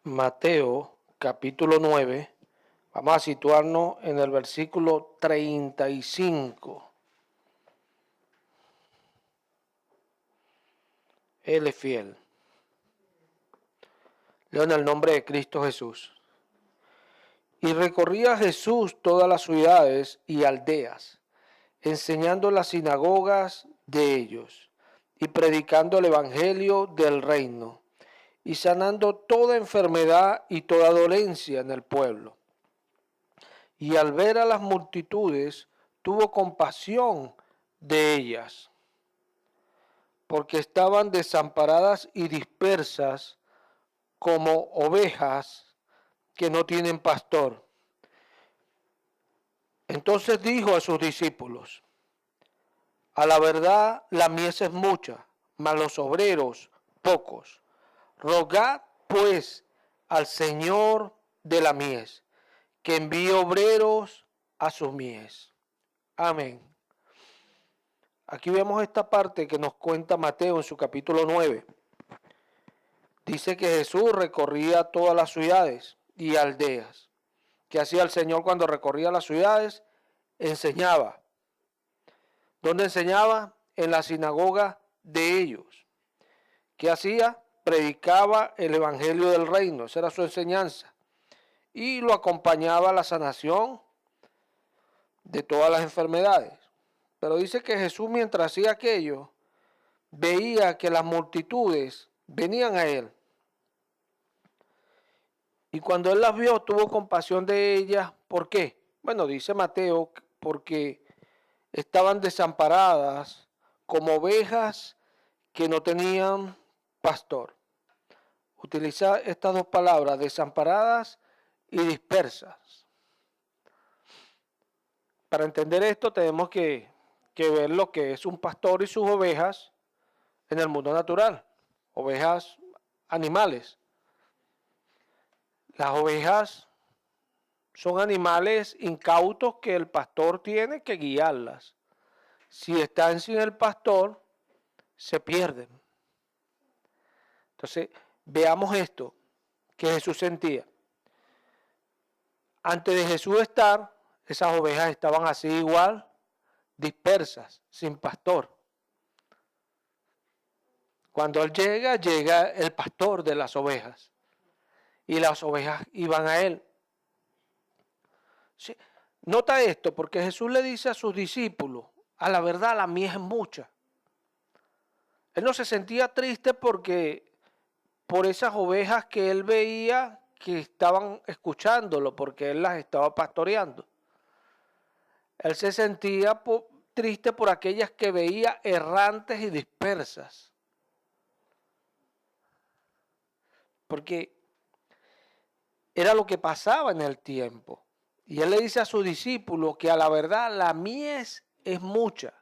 Mateo capítulo 9, vamos a situarnos en el versículo 35. Él es fiel. Leo en el nombre de Cristo Jesús. Y recorría Jesús todas las ciudades y aldeas, enseñando en las sinagogas de ellos y predicando el evangelio del reino y sanando toda enfermedad y toda dolencia en el pueblo. Y al ver a las multitudes, tuvo compasión de ellas, porque estaban desamparadas y dispersas como ovejas que no tienen pastor. Entonces dijo a sus discípulos: a la verdad la mies es mucha, mas los obreros pocos. Rogad pues al Señor de la mies que envíe obreros a sus mies. Amén. Aquí vemos esta parte que nos cuenta Mateo en su capítulo 9. Dice que Jesús recorría todas las ciudades y aldeas. ¿Qué hacía el Señor cuando recorría las ciudades? Enseñaba. ¿Dónde enseñaba? En la sinagoga de ellos. ¿Qué hacía? Predicaba el evangelio del reino. Esa era su enseñanza. Y lo acompañaba a la sanación de todas las enfermedades. Pero dice que Jesús, mientras hacía aquello, veía que las multitudes venían a él. Y cuando él las vio, tuvo compasión de ellas. ¿Por qué? Bueno, dice Mateo, porque estaban desamparadas como ovejas que no tenían pastor. Utiliza estas dos palabras, desamparadas y dispersas. Para entender esto tenemos que ver lo que es un pastor y sus ovejas en el mundo natural. Ovejas animales. Las ovejas son animales incautos que el pastor tiene que guiarlas. Si están sin el pastor, se pierden. Entonces, veamos esto que Jesús sentía. Antes de Jesús estar, esas ovejas estaban así igual, dispersas, sin pastor. Cuando Él llega, llega el pastor de las ovejas. Y las ovejas iban a Él. Sí. Nota esto, porque Jesús le dice a sus discípulos: a la verdad la mies es mucha. Él no se sentía triste por esas ovejas que él veía que estaban escuchándolo, porque él las estaba pastoreando. Él se sentía triste por aquellas que veía errantes y dispersas. Porque era lo que pasaba en el tiempo. Y él le dice a sus discípulos que a la verdad la mies es mucha.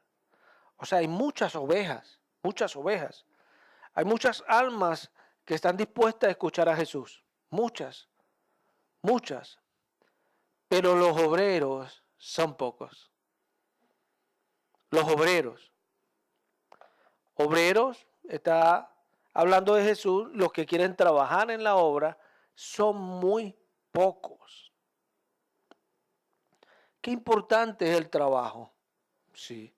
O sea, hay muchas ovejas, muchas ovejas. Hay muchas almas que están dispuestas a escuchar a Jesús. Muchas, muchas. Pero los obreros son pocos. Los obreros. Obreros, está hablando de Jesús, los que quieren trabajar en la obra son muy pocos. Qué importante es el trabajo. Sí,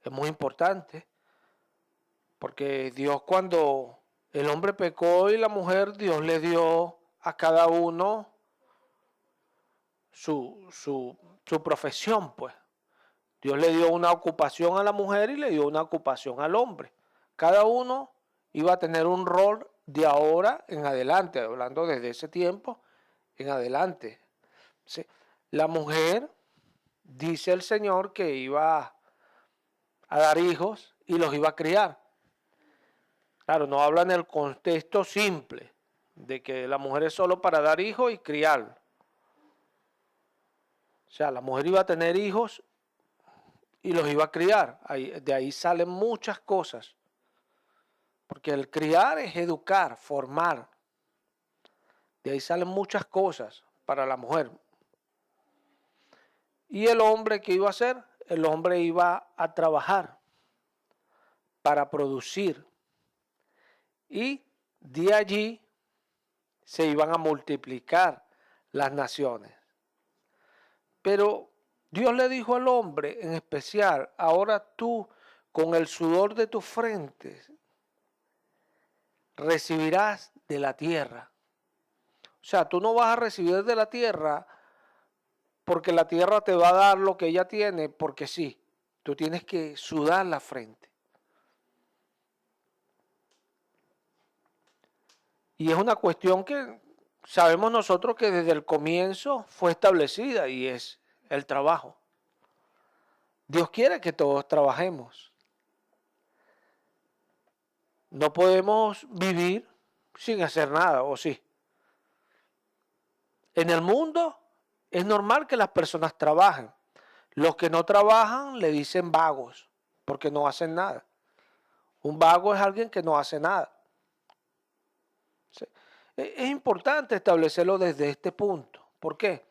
es muy importante. Porque Dios, cuando el hombre pecó y la mujer, Dios le dio a cada uno su profesión, pues. Dios le dio una ocupación a la mujer y le dio una ocupación al hombre. Cada uno iba a tener un rol de ahora en adelante, hablando desde ese tiempo en adelante. Sí. La mujer, dice el Señor, que iba a dar hijos y los iba a criar. Claro, no habla en el contexto simple de que la mujer es solo para dar hijos y criar. O sea, la mujer iba a tener hijos y los iba a criar. De ahí salen muchas cosas. Porque el criar es educar, formar. De ahí salen muchas cosas para la mujer. ¿Y el hombre qué iba a hacer? El hombre iba a trabajar para producir. Y de allí se iban a multiplicar las naciones. Pero Dios le dijo al hombre en especial, ahora tú con el sudor de tu frente recibirás de la tierra. O sea, tú no vas a recibir de la tierra porque la tierra te va a dar lo que ella tiene, porque sí. Tú tienes que sudar la frente. Y es una cuestión que sabemos nosotros que desde el comienzo fue establecida y es el trabajo. Dios quiere que todos trabajemos. No podemos vivir sin hacer nada, ¿o sí? En el mundo es normal que las personas trabajen. Los que no trabajan le dicen vagos, porque no hacen nada. Un vago es alguien que no hace nada. ¿Sí? Es importante establecerlo desde este punto. ¿Por qué?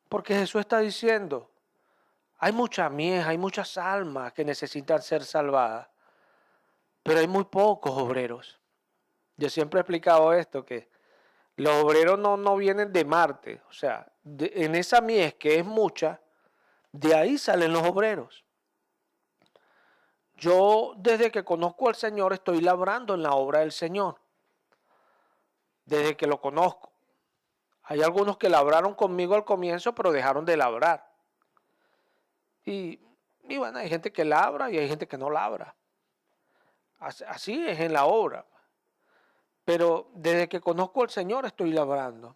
Porque Jesús está diciendo, hay mucha mies, hay muchas almas que necesitan ser salvadas, pero hay muy pocos obreros. Yo siempre he explicado esto, que los obreros no vienen de Marte, o sea, en esa mies que es mucha, de ahí salen los obreros. Yo desde que conozco al Señor estoy labrando en la obra del Señor, desde que lo conozco. Hay algunos que labraron conmigo al comienzo, pero dejaron de labrar. Y, y bueno, hay gente que labra y hay gente que no labra. Así es en la obra. Pero desde que conozco al Señor estoy labrando.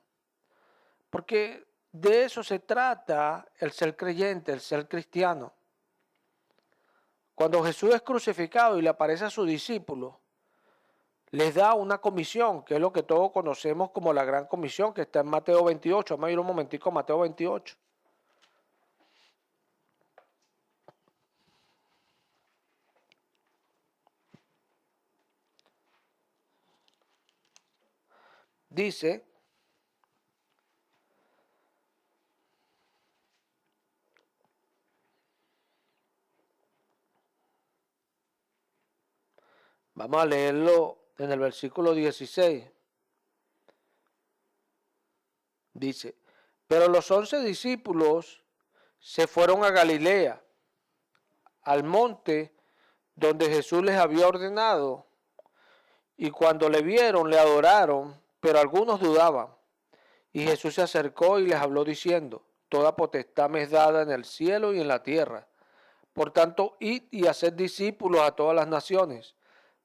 Porque de eso se trata el ser creyente, el ser cristiano. Cuando Jesús es crucificado y le aparece a sus discípulos, les da una comisión, que es lo que todos conocemos como la gran comisión, que está en Mateo 28. Vamos a ir un momentico a Mateo 28. Dice, vamos a leerlo en el versículo 16. Dice, pero los 11 discípulos se fueron a Galilea, al monte donde Jesús les había ordenado, y cuando le vieron, le adoraron, pero algunos dudaban. Y Jesús se acercó y les habló diciendo, toda potestad me es dada en el cielo y en la tierra. Por tanto, id y haced discípulos a todas las naciones,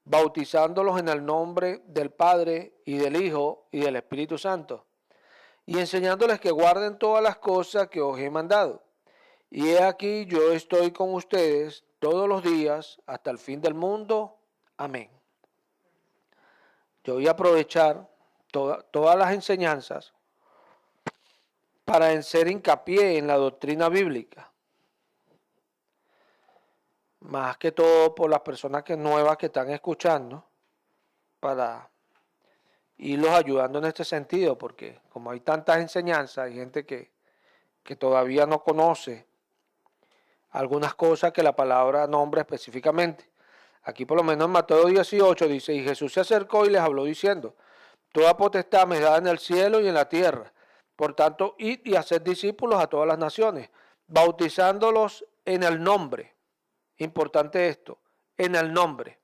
bautizándolos en el nombre del Padre y del Hijo y del Espíritu Santo, y enseñándoles que guarden todas las cosas que os he mandado. Y he aquí, yo estoy con ustedes todos los días hasta el fin del mundo. Amén. Yo voy a aprovechar todas las enseñanzas para hacer hincapié en la doctrina bíblica. Más que todo por las personas nuevas que están escuchando, para irlos ayudando en este sentido, porque como hay tantas enseñanzas, hay gente que todavía no conoce algunas cosas que la palabra nombra específicamente. Aquí por lo menos en Mateo 18 dice, y Jesús se acercó y les habló diciendo, toda potestad me es dada en el cielo y en la tierra. Por tanto, id y haced discípulos a todas las naciones, bautizándolos en el nombre. Importante esto, en el nombre.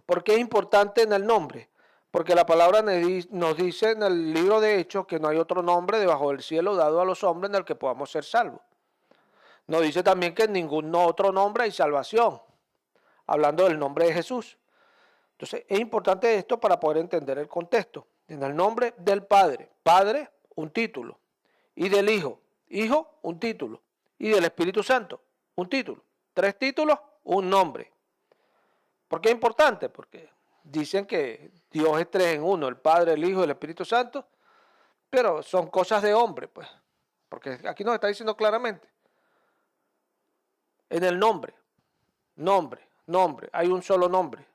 ¿Por qué es importante en el nombre? Porque la palabra nos dice en el libro de Hechos que no hay otro nombre debajo del cielo dado a los hombres en el que podamos ser salvos. Nos dice también que en ningún otro nombre hay salvación, hablando del nombre de Jesús. Entonces es importante esto para poder entender el contexto. En el nombre del Padre, Padre, un título, y del Hijo, Hijo, un título, y del Espíritu Santo, un título. 3 títulos, un nombre. ¿Por qué es importante? Porque dicen que Dios es 3 en 1, el Padre, el Hijo y el Espíritu Santo, pero son cosas de hombre, pues. Porque aquí nos está diciendo claramente, en el nombre, nombre, hay un solo nombre.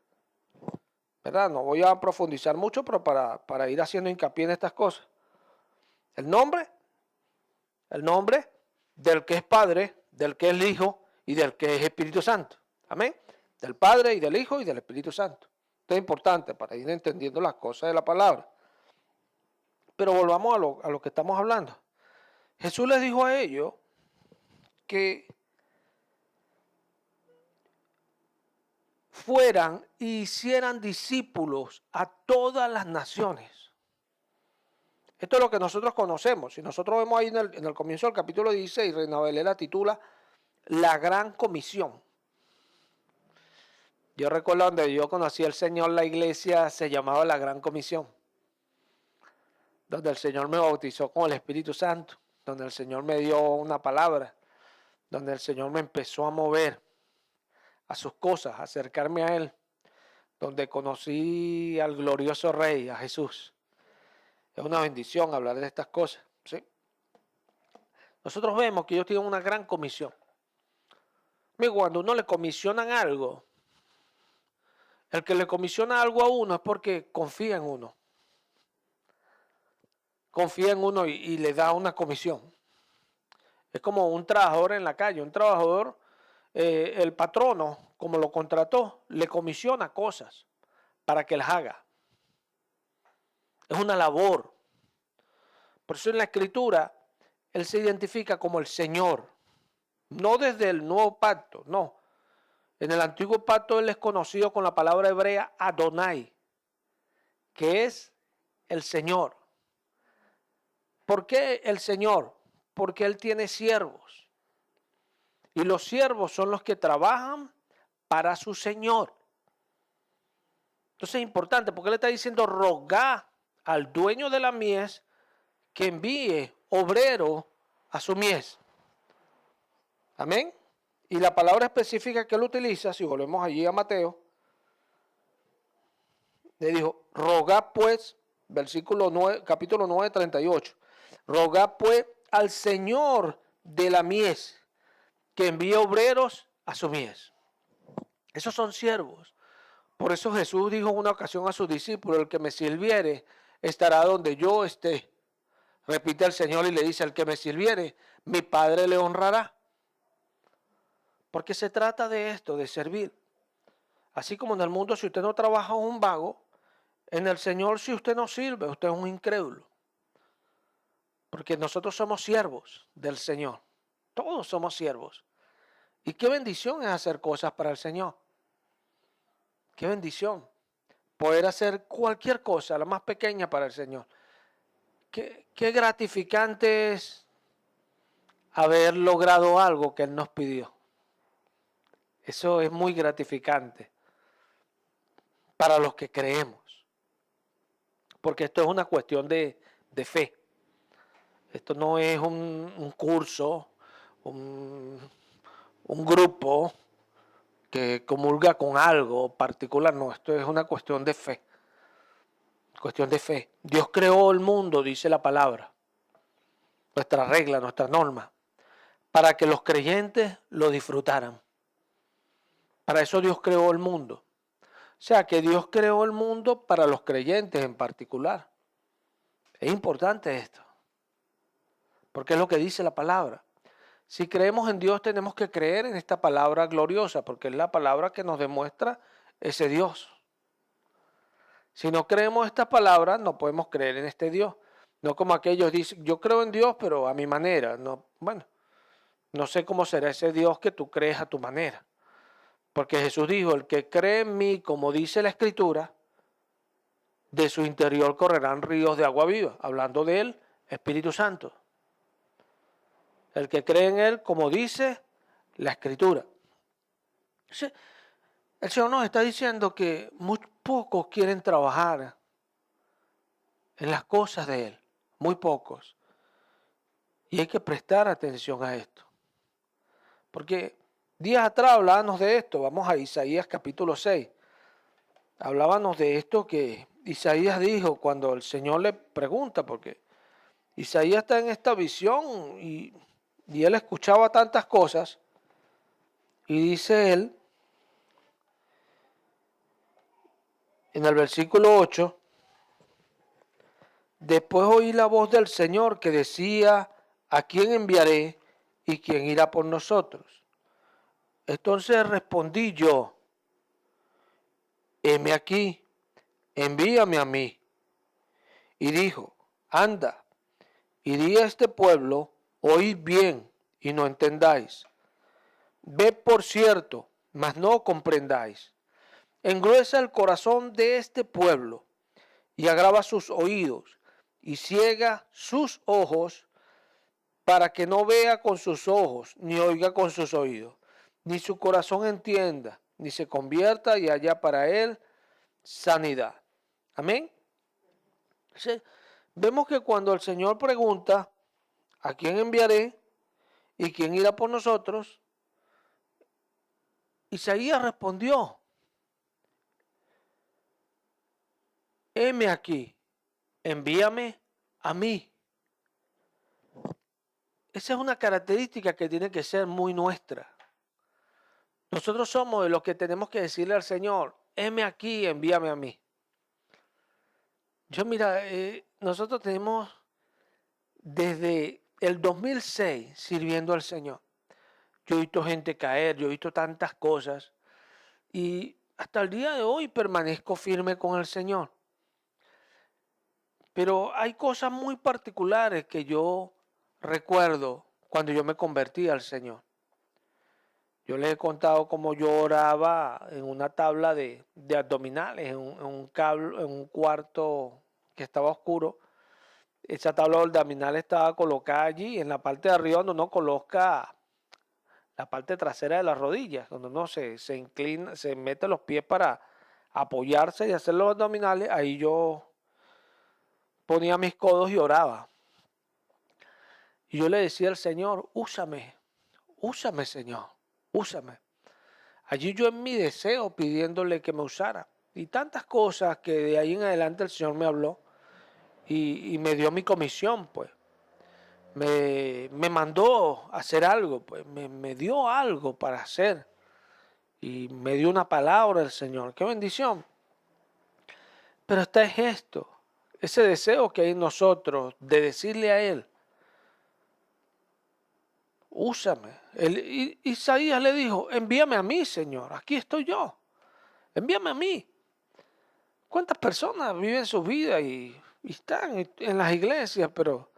¿Verdad? No voy a profundizar mucho, pero para ir haciendo hincapié en estas cosas. El nombre del que es Padre, del que es el Hijo y del que es Espíritu Santo. Amén. Del Padre y del Hijo y del Espíritu Santo. Esto es importante para ir entendiendo las cosas de la palabra. Pero volvamos a lo que estamos hablando. Jesús les dijo a ellos que fueran y hicieran discípulos a todas las naciones. Esto es lo que nosotros conocemos. Si nosotros vemos ahí en el comienzo del capítulo 16, Reina Valera la titula La Gran Comisión. Yo recuerdo donde yo conocí al Señor, la iglesia se llamaba La Gran Comisión, donde el Señor me bautizó con el Espíritu Santo, donde el Señor me dio una palabra, donde el Señor me empezó a mover a sus cosas, a acercarme a Él, donde conocí al glorioso Rey, a Jesús. Es una bendición hablar de estas cosas, ¿sí? Nosotros vemos que ellos tienen una gran comisión. Cuando uno le comisionan algo, el que le comisiona algo a uno es porque confía en uno. Confía en uno y le da una comisión. Es como un trabajador en la calle. Un trabajador, el patrono, como lo contrató, le comisiona cosas para que las haga. Es una labor. Por eso en la Escritura, Él se identifica como el Señor. No desde el Nuevo Pacto, no. En el Antiguo Pacto Él es conocido con la palabra hebrea Adonai, que es el Señor. ¿Por qué el Señor? Porque Él tiene siervos. Y los siervos son los que trabajan para su Señor. Entonces es importante porque Él está diciendo rogá al dueño de la mies que envíe obrero a su mies. Amén. Y la palabra específica que Él utiliza, si volvemos allí a Mateo, le dijo, rogá pues, versículo 9, capítulo 9, 38. Rogá pues al Señor de la mies que envíe obreros a su mies. Esos son siervos. Por eso Jesús dijo en una ocasión a sus discípulos, el que me sirviere estará donde yo esté. Repite al Señor y le dice, el que me sirviere, mi Padre le honrará. Porque se trata de esto, de servir. Así como en el mundo, si usted no trabaja, es un vago. En el Señor, si usted no sirve, usted es un incrédulo. Porque nosotros somos siervos del Señor. Todos somos siervos. Y qué bendición es hacer cosas para el Señor. Qué bendición. Poder hacer cualquier cosa, la más pequeña para el Señor. Qué gratificante es haber logrado algo que Él nos pidió. Eso es muy gratificante para los que creemos. Porque esto es una cuestión de fe. Esto no es un curso, un grupo que comulga con algo particular. No, esto es una cuestión de fe. Cuestión de fe. Dios creó el mundo, dice la palabra. Nuestra regla, nuestra norma. Para que los creyentes lo disfrutaran. Para eso Dios creó el mundo. O sea que Dios creó el mundo para los creyentes en particular. Es importante esto. Porque es lo que dice la palabra. Si creemos en Dios tenemos que creer en esta palabra gloriosa, porque es la palabra que nos demuestra ese Dios. Si no creemos esta palabra, no podemos creer en este Dios. No como aquellos dicen, yo creo en Dios, pero a mi manera. No, bueno, no sé cómo será ese Dios que tú crees a tu manera. Porque Jesús dijo, el que cree en mí, como dice la Escritura, de su interior correrán ríos de agua viva. Hablando de él, Espíritu Santo. El que cree en Él, como dice la Escritura. El Señor nos está diciendo que muy pocos quieren trabajar en las cosas de Él. Muy pocos. Y hay que prestar atención a esto. Porque días atrás hablábamos de esto. Vamos a Isaías capítulo 6. Hablábamos de esto que Isaías dijo cuando el Señor le pregunta, porque Isaías está en esta visión y él escuchaba tantas cosas, y dice él, en el versículo 8, después oí la voz del Señor que decía, ¿a quién enviaré y quién irá por nosotros? Entonces respondí yo, heme aquí, envíame a mí. Y dijo, anda, y di a este pueblo, oíd bien y no entendáis. Ved por cierto, mas no comprendáis. Engruesa el corazón de este pueblo y agrava sus oídos y ciega sus ojos para que no vea con sus ojos, ni oiga con sus oídos, ni su corazón entienda, ni se convierta y haya para él sanidad. Amén. Sí. Vemos que cuando el Señor pregunta, ¿a quién enviaré y quién irá por nosotros? Isaías respondió, heme aquí, envíame a mí. Esa es una característica que tiene que ser muy nuestra. Nosotros somos de los que tenemos que decirle al Señor, heme aquí, envíame a mí. Mira, nosotros tenemos desde el 2006 sirviendo al Señor. Yo he visto gente caer, yo he visto tantas cosas y hasta el día de hoy permanezco firme con el Señor. Pero hay cosas muy particulares que yo recuerdo cuando yo me convertí al Señor. Yo les he contado cómo yo oraba en una tabla de abdominales, en un cuarto que estaba oscuro. Esa tabla de abdominales estaba colocada allí en la parte de arriba donde uno coloca la parte trasera de las rodillas, donde uno se inclina, se mete los pies para apoyarse y hacer los abdominales. Ahí yo ponía mis codos y oraba. Y yo le decía al Señor, úsame, Señor, úsame. Allí yo en mi deseo pidiéndole que me usara. Y tantas cosas que de ahí en adelante el Señor me habló y me dio mi comisión, pues. Me mandó a hacer algo, pues. Me dio algo para hacer. Y me dio una palabra el Señor. ¡Qué bendición! Pero está es esto, ese deseo que hay en nosotros de decirle a Él, úsame. Isaías le dijo, envíame a mí, Señor, aquí estoy yo, envíame a mí. ¿Cuántas personas viven su vida y están en las iglesias, pero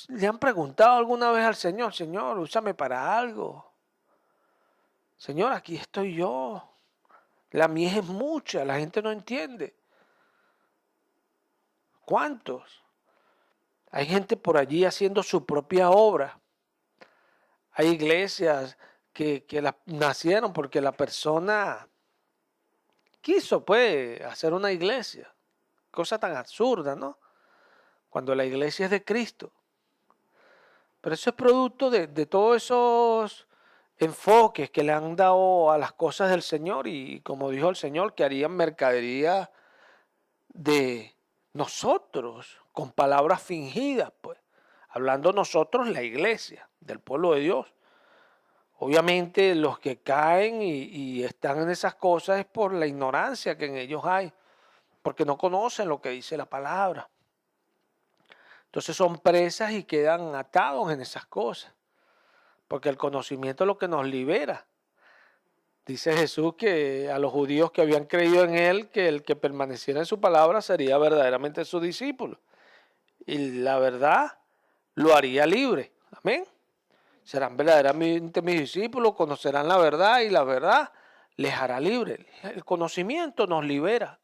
le han preguntado alguna vez al Señor, Señor, úsame para algo? Señor, aquí estoy yo. La mies es mucha, la gente no entiende. ¿Cuántos? Hay gente por allí haciendo su propia obra. Hay iglesias que nacieron porque la persona quiso, pues, hacer una iglesia. Cosa tan absurda, ¿no? Cuando la iglesia es de Cristo. Pero eso es producto de todos esos enfoques que le han dado a las cosas del Señor y como dijo el Señor, que harían mercadería de nosotros con palabras fingidas, pues. Hablando nosotros, la iglesia, del pueblo de Dios. Obviamente los que caen y están en esas cosas es por la ignorancia que en ellos hay, porque no conocen lo que dice la palabra. Entonces son presas y quedan atados en esas cosas, porque el conocimiento es lo que nos libera. Dice Jesús que a los judíos que habían creído en Él, que el que permaneciera en su palabra sería verdaderamente su discípulo. Y la verdad lo haría libre. Amén. Serán verdaderamente mis discípulos, conocerán la verdad y la verdad les hará libre. El conocimiento nos libera,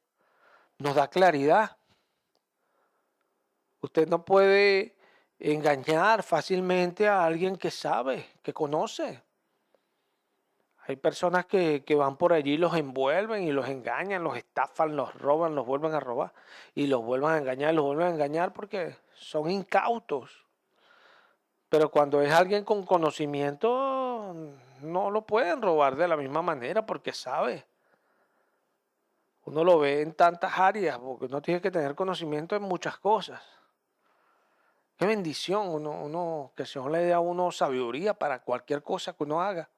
nos da claridad. Usted no puede engañar fácilmente a alguien que sabe, que conoce. Hay personas que van por allí y los envuelven y los engañan, los estafan, los roban, los vuelven a robar y los vuelven a engañar, los vuelven a engañar porque son incautos. Pero cuando es alguien con conocimiento, no lo pueden robar de la misma manera porque sabe. Uno lo ve en tantas áreas porque uno tiene que tener conocimiento en muchas cosas. Qué bendición que el Señor le dé a uno sabiduría para cualquier cosa que uno haga.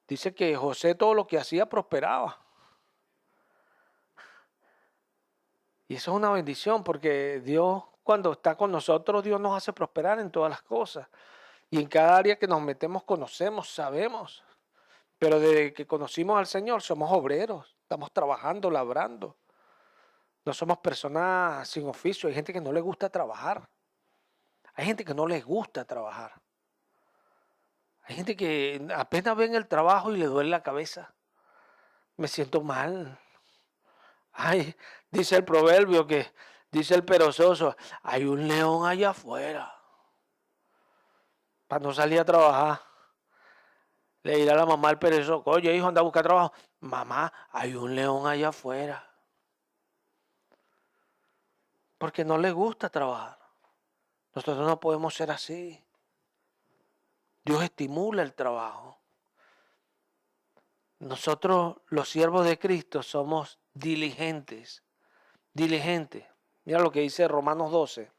Dice que José todo lo que hacía prosperaba. Y eso es una bendición porque Dios, cuando está con nosotros, Dios nos hace prosperar en todas las cosas. Y en cada área que nos metemos conocemos, sabemos. Pero desde que conocimos al Señor somos obreros, estamos trabajando, labrando. No somos personas sin oficio. Hay gente que no le gusta trabajar. Hay gente que no les gusta trabajar. Hay gente que apenas ven el trabajo y le duele la cabeza. Me siento mal. Ay, dice el proverbio que dice el perezoso, hay un león allá afuera. Para no salir a trabajar. Le dirá a la mamá al perezoso, oye hijo, anda a buscar trabajo. Mamá, hay un león allá afuera. Porque no le gusta trabajar. Nosotros no podemos ser así. Dios estimula el trabajo. Nosotros, los siervos de Cristo, somos diligentes. Diligentes. Mira lo que dice Romanos 12.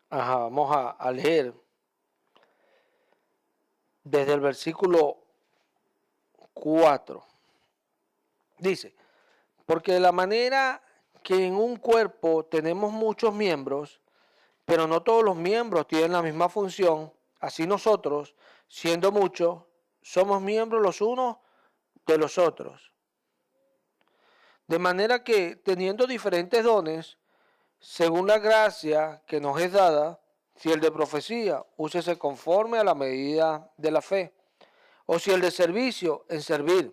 Ajá, vamos a leer desde el versículo 4. Dice, porque de la manera que en un cuerpo tenemos muchos miembros, pero no todos los miembros tienen la misma función, así nosotros, siendo muchos, somos miembros los unos de los otros. De manera que, teniendo diferentes dones, según la gracia que nos es dada, si el de profecía, úsese conforme a la medida de la fe, o si el de servicio, en servir,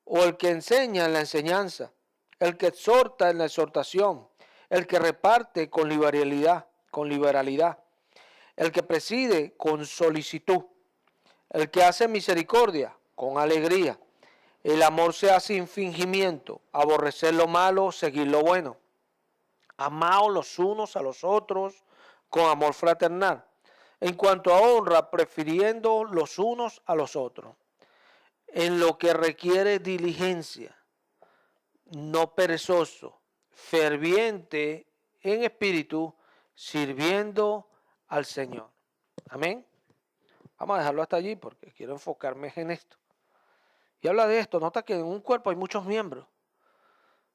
o el que enseña en la enseñanza, el que exhorta en la exhortación, el que reparte con liberalidad, el que preside con solicitud, el que hace misericordia con alegría. El amor se hace sin fingimiento, aborrecer lo malo, seguir lo bueno. Amaos los unos a los otros con amor fraternal. En cuanto a honra, prefiriendo los unos a los otros. En lo que requiere diligencia, no perezoso, ferviente en espíritu, sirviendo al Señor. Amén. Vamos a dejarlo hasta allí porque quiero enfocarme en esto. Y habla de esto, nota que en un cuerpo hay muchos miembros,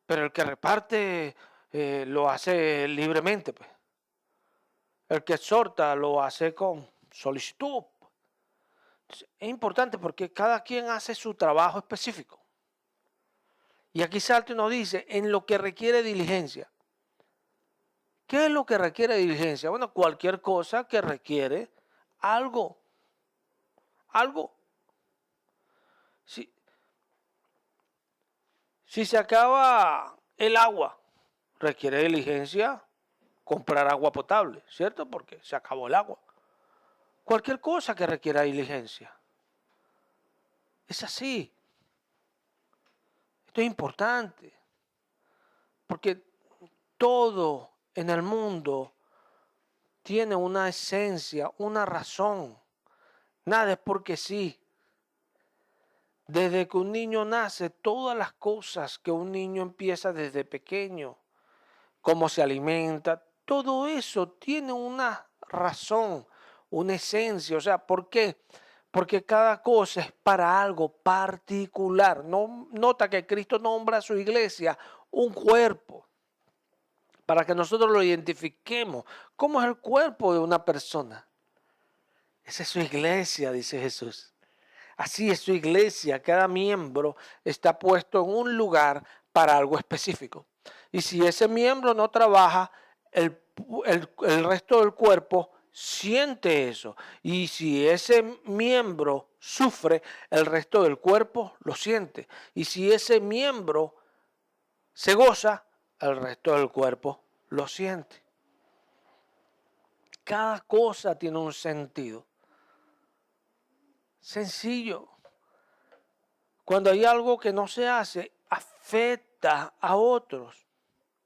pero el que reparte lo hace libremente, pues. El que exhorta lo hace con solicitud. Entonces, es importante porque cada quien hace su trabajo específico. Y aquí salta y nos dice, en lo que requiere diligencia. ¿Qué es lo que requiere diligencia? Bueno, cualquier cosa que requiere algo. Algo. Si, si se acaba el agua, requiere diligencia comprar agua potable, ¿cierto? Porque se acabó el agua. Cualquier cosa que requiera diligencia. Es así. Esto es importante. Porque todo en el mundo tiene una esencia, una razón. Nada es porque sí. Desde que un niño nace, todas las cosas que un niño empieza desde pequeño, cómo se alimenta, todo eso tiene una razón, una esencia. O sea, ¿por qué? Porque cada cosa es para algo particular. No, nota que Cristo nombra a su iglesia un cuerpo, para que nosotros lo identifiquemos. ¿Cómo es el cuerpo de una persona? Esa es su iglesia, dice Jesús. Así es su iglesia. Cada miembro está puesto en un lugar para algo específico. Y si ese miembro no trabaja, el resto del cuerpo siente eso. Y si ese miembro sufre, el resto del cuerpo lo siente. Y si ese miembro se goza, el resto del cuerpo lo siente. Cada cosa tiene un sentido. Sencillo. Cuando hay algo que no se hace, afecta a otros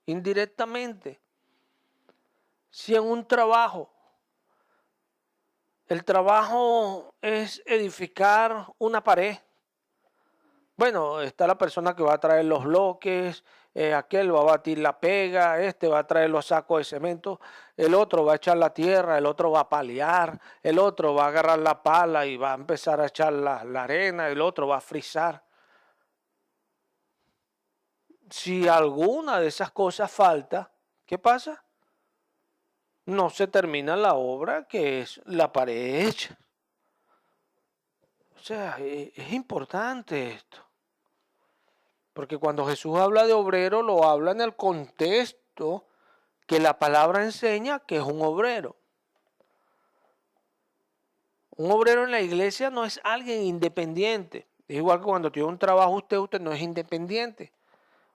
indirectamente. Si en un trabajo, el trabajo es edificar una pared, bueno, está la persona que va a traer los bloques, aquel va a batir la pega, este va a traer los sacos de cemento, el otro va a echar la tierra, el otro va a paliar, el otro va a agarrar la pala y va a empezar a echar la arena, el otro va a frizar. Si alguna de esas cosas falta, ¿qué pasa? No se termina la obra, que es la pared hecha. O sea, es importante esto. Porque cuando Jesús habla de obrero, lo habla en el contexto que la palabra enseña que es un obrero. Un obrero en la iglesia no es alguien independiente. Es igual que cuando tiene un trabajo usted no es independiente.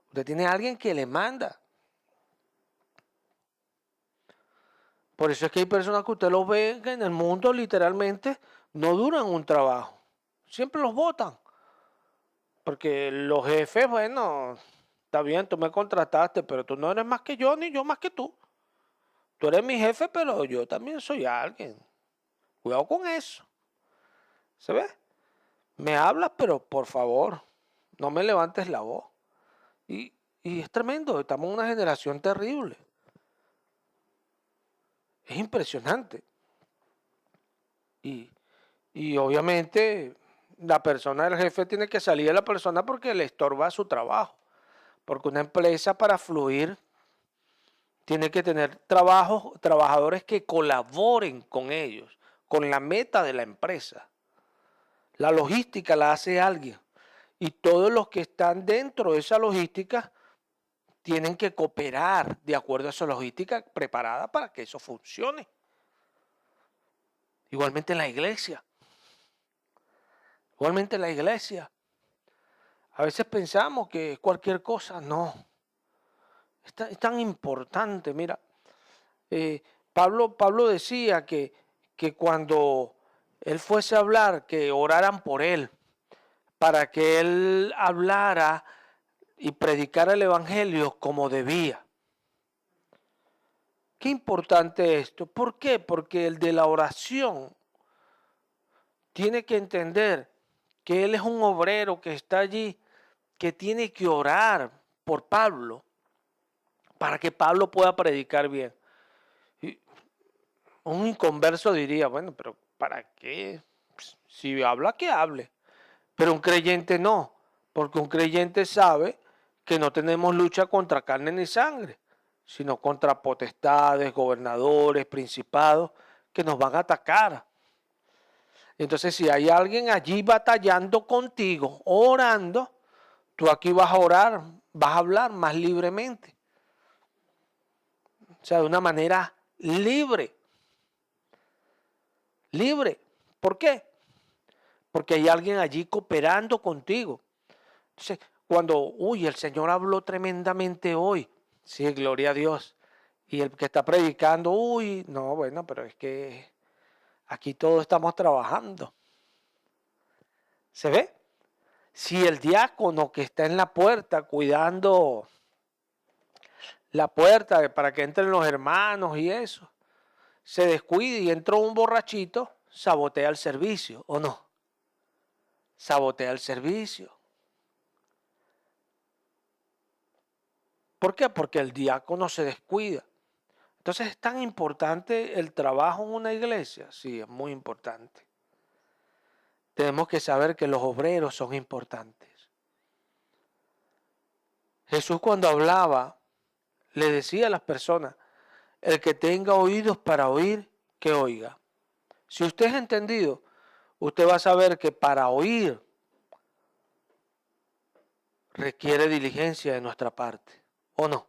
Usted tiene a alguien que le manda. Por eso es que hay personas que usted los ve que en el mundo literalmente no duran un trabajo. Siempre los votan. Porque los jefes, bueno, está bien, tú me contrataste, pero tú no eres más que yo ni yo más que tú. Tú eres mi jefe, pero yo también soy alguien. Cuidado con eso. ¿Se ve? Me hablas, pero por favor, no me levantes la voz. Y, y es tremendo, estamos en una generación terrible. Es impresionante. Y, y obviamente la persona del jefe tiene que salir de la persona porque le estorba su trabajo. Porque una empresa para fluir tiene que tener trabajadores que colaboren con ellos, con la meta de la empresa. La logística la hace alguien y todos los que están dentro de esa logística tienen que cooperar de acuerdo a esa logística preparada para que eso funcione. Igualmente en la iglesia. Igualmente en la iglesia. A veces pensamos que cualquier cosa, no. Es tan importante, mira. Pablo decía que cuando él fuese a hablar, que oraran por él, para que él hablara y predicara el evangelio como debía. Qué importante esto. ¿Por qué? Porque el de la oración tiene que entender que él es un obrero que está allí, que tiene que orar por Pablo para que Pablo pueda predicar bien. Y un inconverso diría, bueno, pero ¿para qué? Si habla, que hable. Pero un creyente no, porque un creyente sabe que no tenemos lucha contra carne ni sangre, sino contra potestades, gobernadores, principados, que nos van a atacar. Entonces, si hay alguien allí batallando contigo, orando, tú aquí vas a orar, vas a hablar más libremente. O sea, de una manera libre. Libre. ¿Por qué? Porque hay alguien allí cooperando contigo. Entonces, cuando, el Señor habló tremendamente hoy, sí, gloria a Dios. Y el que está predicando, no, bueno, pero es que aquí todos estamos trabajando. ¿Se ve? Si el diácono que está en la puerta cuidando la puerta para que entren los hermanos y eso, se descuida y entró un borrachito, sabotea el servicio, ¿o no? Sabotea el servicio. ¿Por qué? Porque el diácono se descuida. Entonces, ¿es tan importante el trabajo en una iglesia? Sí, es muy importante. Tenemos que saber que los obreros son importantes. Jesús cuando hablaba, le decía a las personas, el que tenga oídos para oír, que oiga. Si usted es entendido, usted va a saber que para oír requiere diligencia de nuestra parte, ¿o no?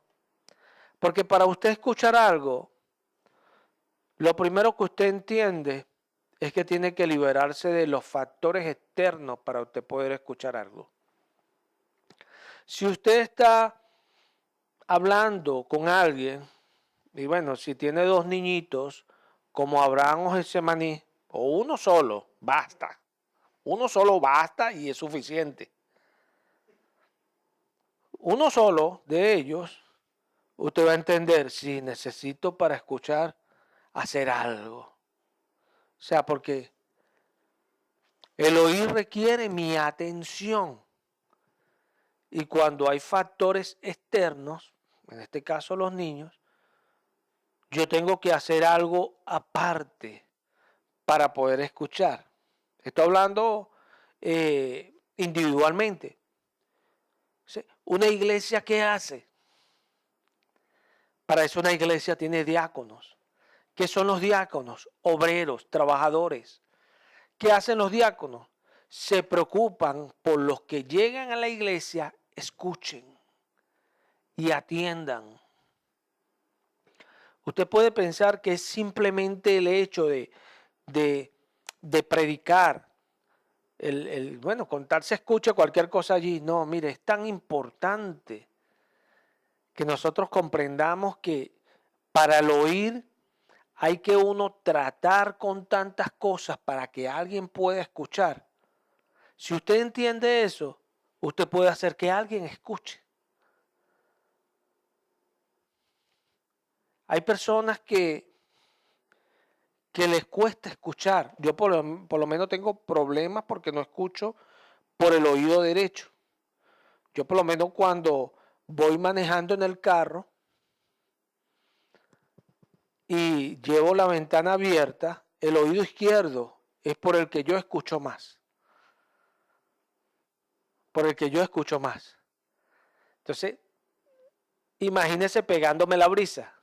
Porque para usted escuchar algo, lo primero que usted entiende es que tiene que liberarse de los factores externos para usted poder escuchar algo. Si usted está hablando con alguien, y bueno, si tiene dos niñitos, como Abraham o Getsemaní, o uno solo, basta. Uno solo basta y es suficiente. Uno solo de ellos, usted va a entender si necesito para escuchar hacer algo. O sea, porque el oír requiere mi atención. Y cuando hay factores externos, en este caso los niños, yo tengo que hacer algo aparte para poder escuchar. Estoy hablando individualmente. Una iglesia, ¿qué hace? Para eso una iglesia tiene diáconos. ¿Qué son los diáconos? Obreros, trabajadores. ¿Qué hacen los diáconos? Se preocupan por los que llegan a la iglesia, escuchen y atiendan. Usted puede pensar que es simplemente el hecho de predicar, bueno, contarse escucha cualquier cosa allí. No, mire, es tan importante que nosotros comprendamos que para el oír hay que uno tratar con tantas cosas para que alguien pueda escuchar. Si usted entiende eso, usted puede hacer que alguien escuche. Hay personas que les cuesta escuchar. Yo por lo menos tengo problemas porque no escucho por el oído derecho. Yo por lo menos cuando voy manejando en el carro y llevo la ventana abierta, el oído izquierdo es por el que yo escucho más. Por el que yo escucho más. Entonces, imagínese pegándome la brisa.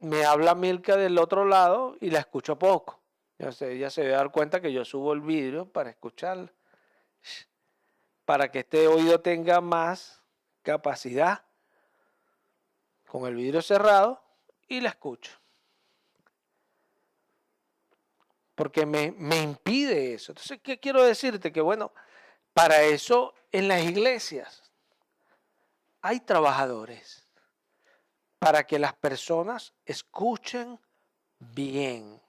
Me habla Milka del otro lado y la escucho poco. Ella se debe dar cuenta que yo subo el vidrio para escucharla, para que este oído tenga más capacidad con el vidrio cerrado y la escucho. Porque me impide eso. Entonces, ¿qué quiero decirte? Que bueno, para eso en las iglesias hay trabajadores, para que las personas escuchen bien.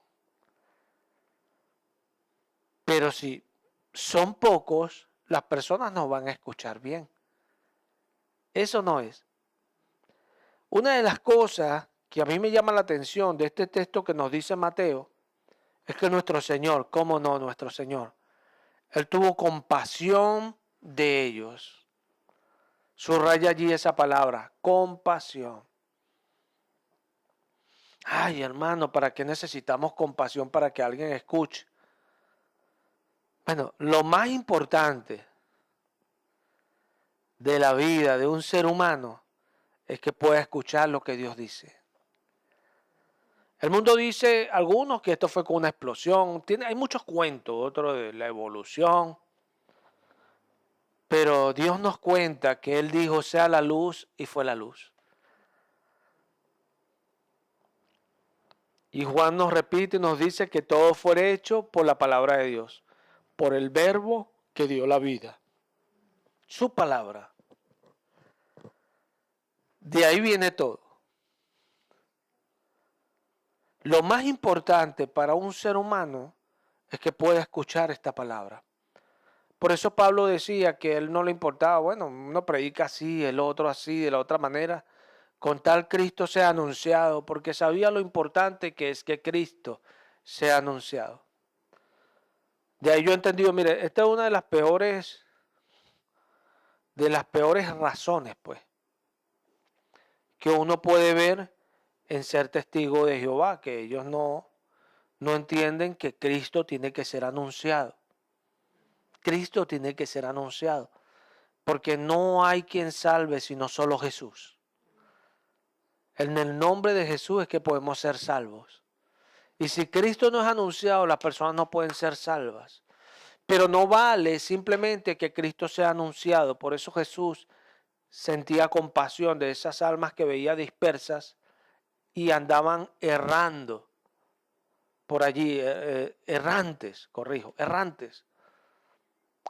Pero si son pocos, las personas no van a escuchar bien. Eso no es. Una de las cosas que a mí me llama la atención de este texto que nos dice Mateo es que nuestro Señor, ¿cómo no nuestro Señor? Él tuvo compasión de ellos. Subraya allí esa palabra, compasión. Ay, hermano, ¿para qué necesitamos compasión para que alguien escuche? Bueno, lo más importante de la vida de un ser humano es que pueda escuchar lo que Dios dice. El mundo dice, algunos, que esto fue con una explosión. Hay muchos cuentos, otros de la evolución. Pero Dios nos cuenta que Él dijo, sea la luz, y fue la luz. Y Juan nos repite y nos dice que todo fue hecho por la palabra de Dios, por el verbo que dio la vida. Su palabra. De ahí viene todo. Lo más importante para un ser humano es que pueda escuchar esta palabra. Por eso Pablo decía que a él no le importaba, bueno, uno predica así, el otro así, de la otra manera, con tal Cristo sea anunciado, porque sabía lo importante que es que Cristo sea anunciado. De ahí yo he entendido, mire, esta es una de las peores razones, pues, que uno puede ver en ser testigo de Jehová, que ellos no entienden que Cristo tiene que ser anunciado. Cristo tiene que ser anunciado, porque no hay quien salve sino solo Jesús. En el nombre de Jesús es que podemos ser salvos. Y si Cristo no es anunciado, las personas no pueden ser salvas. Pero no vale simplemente que Cristo sea anunciado. Por eso Jesús sentía compasión de esas almas que veía dispersas y andaban errando por allí, errantes.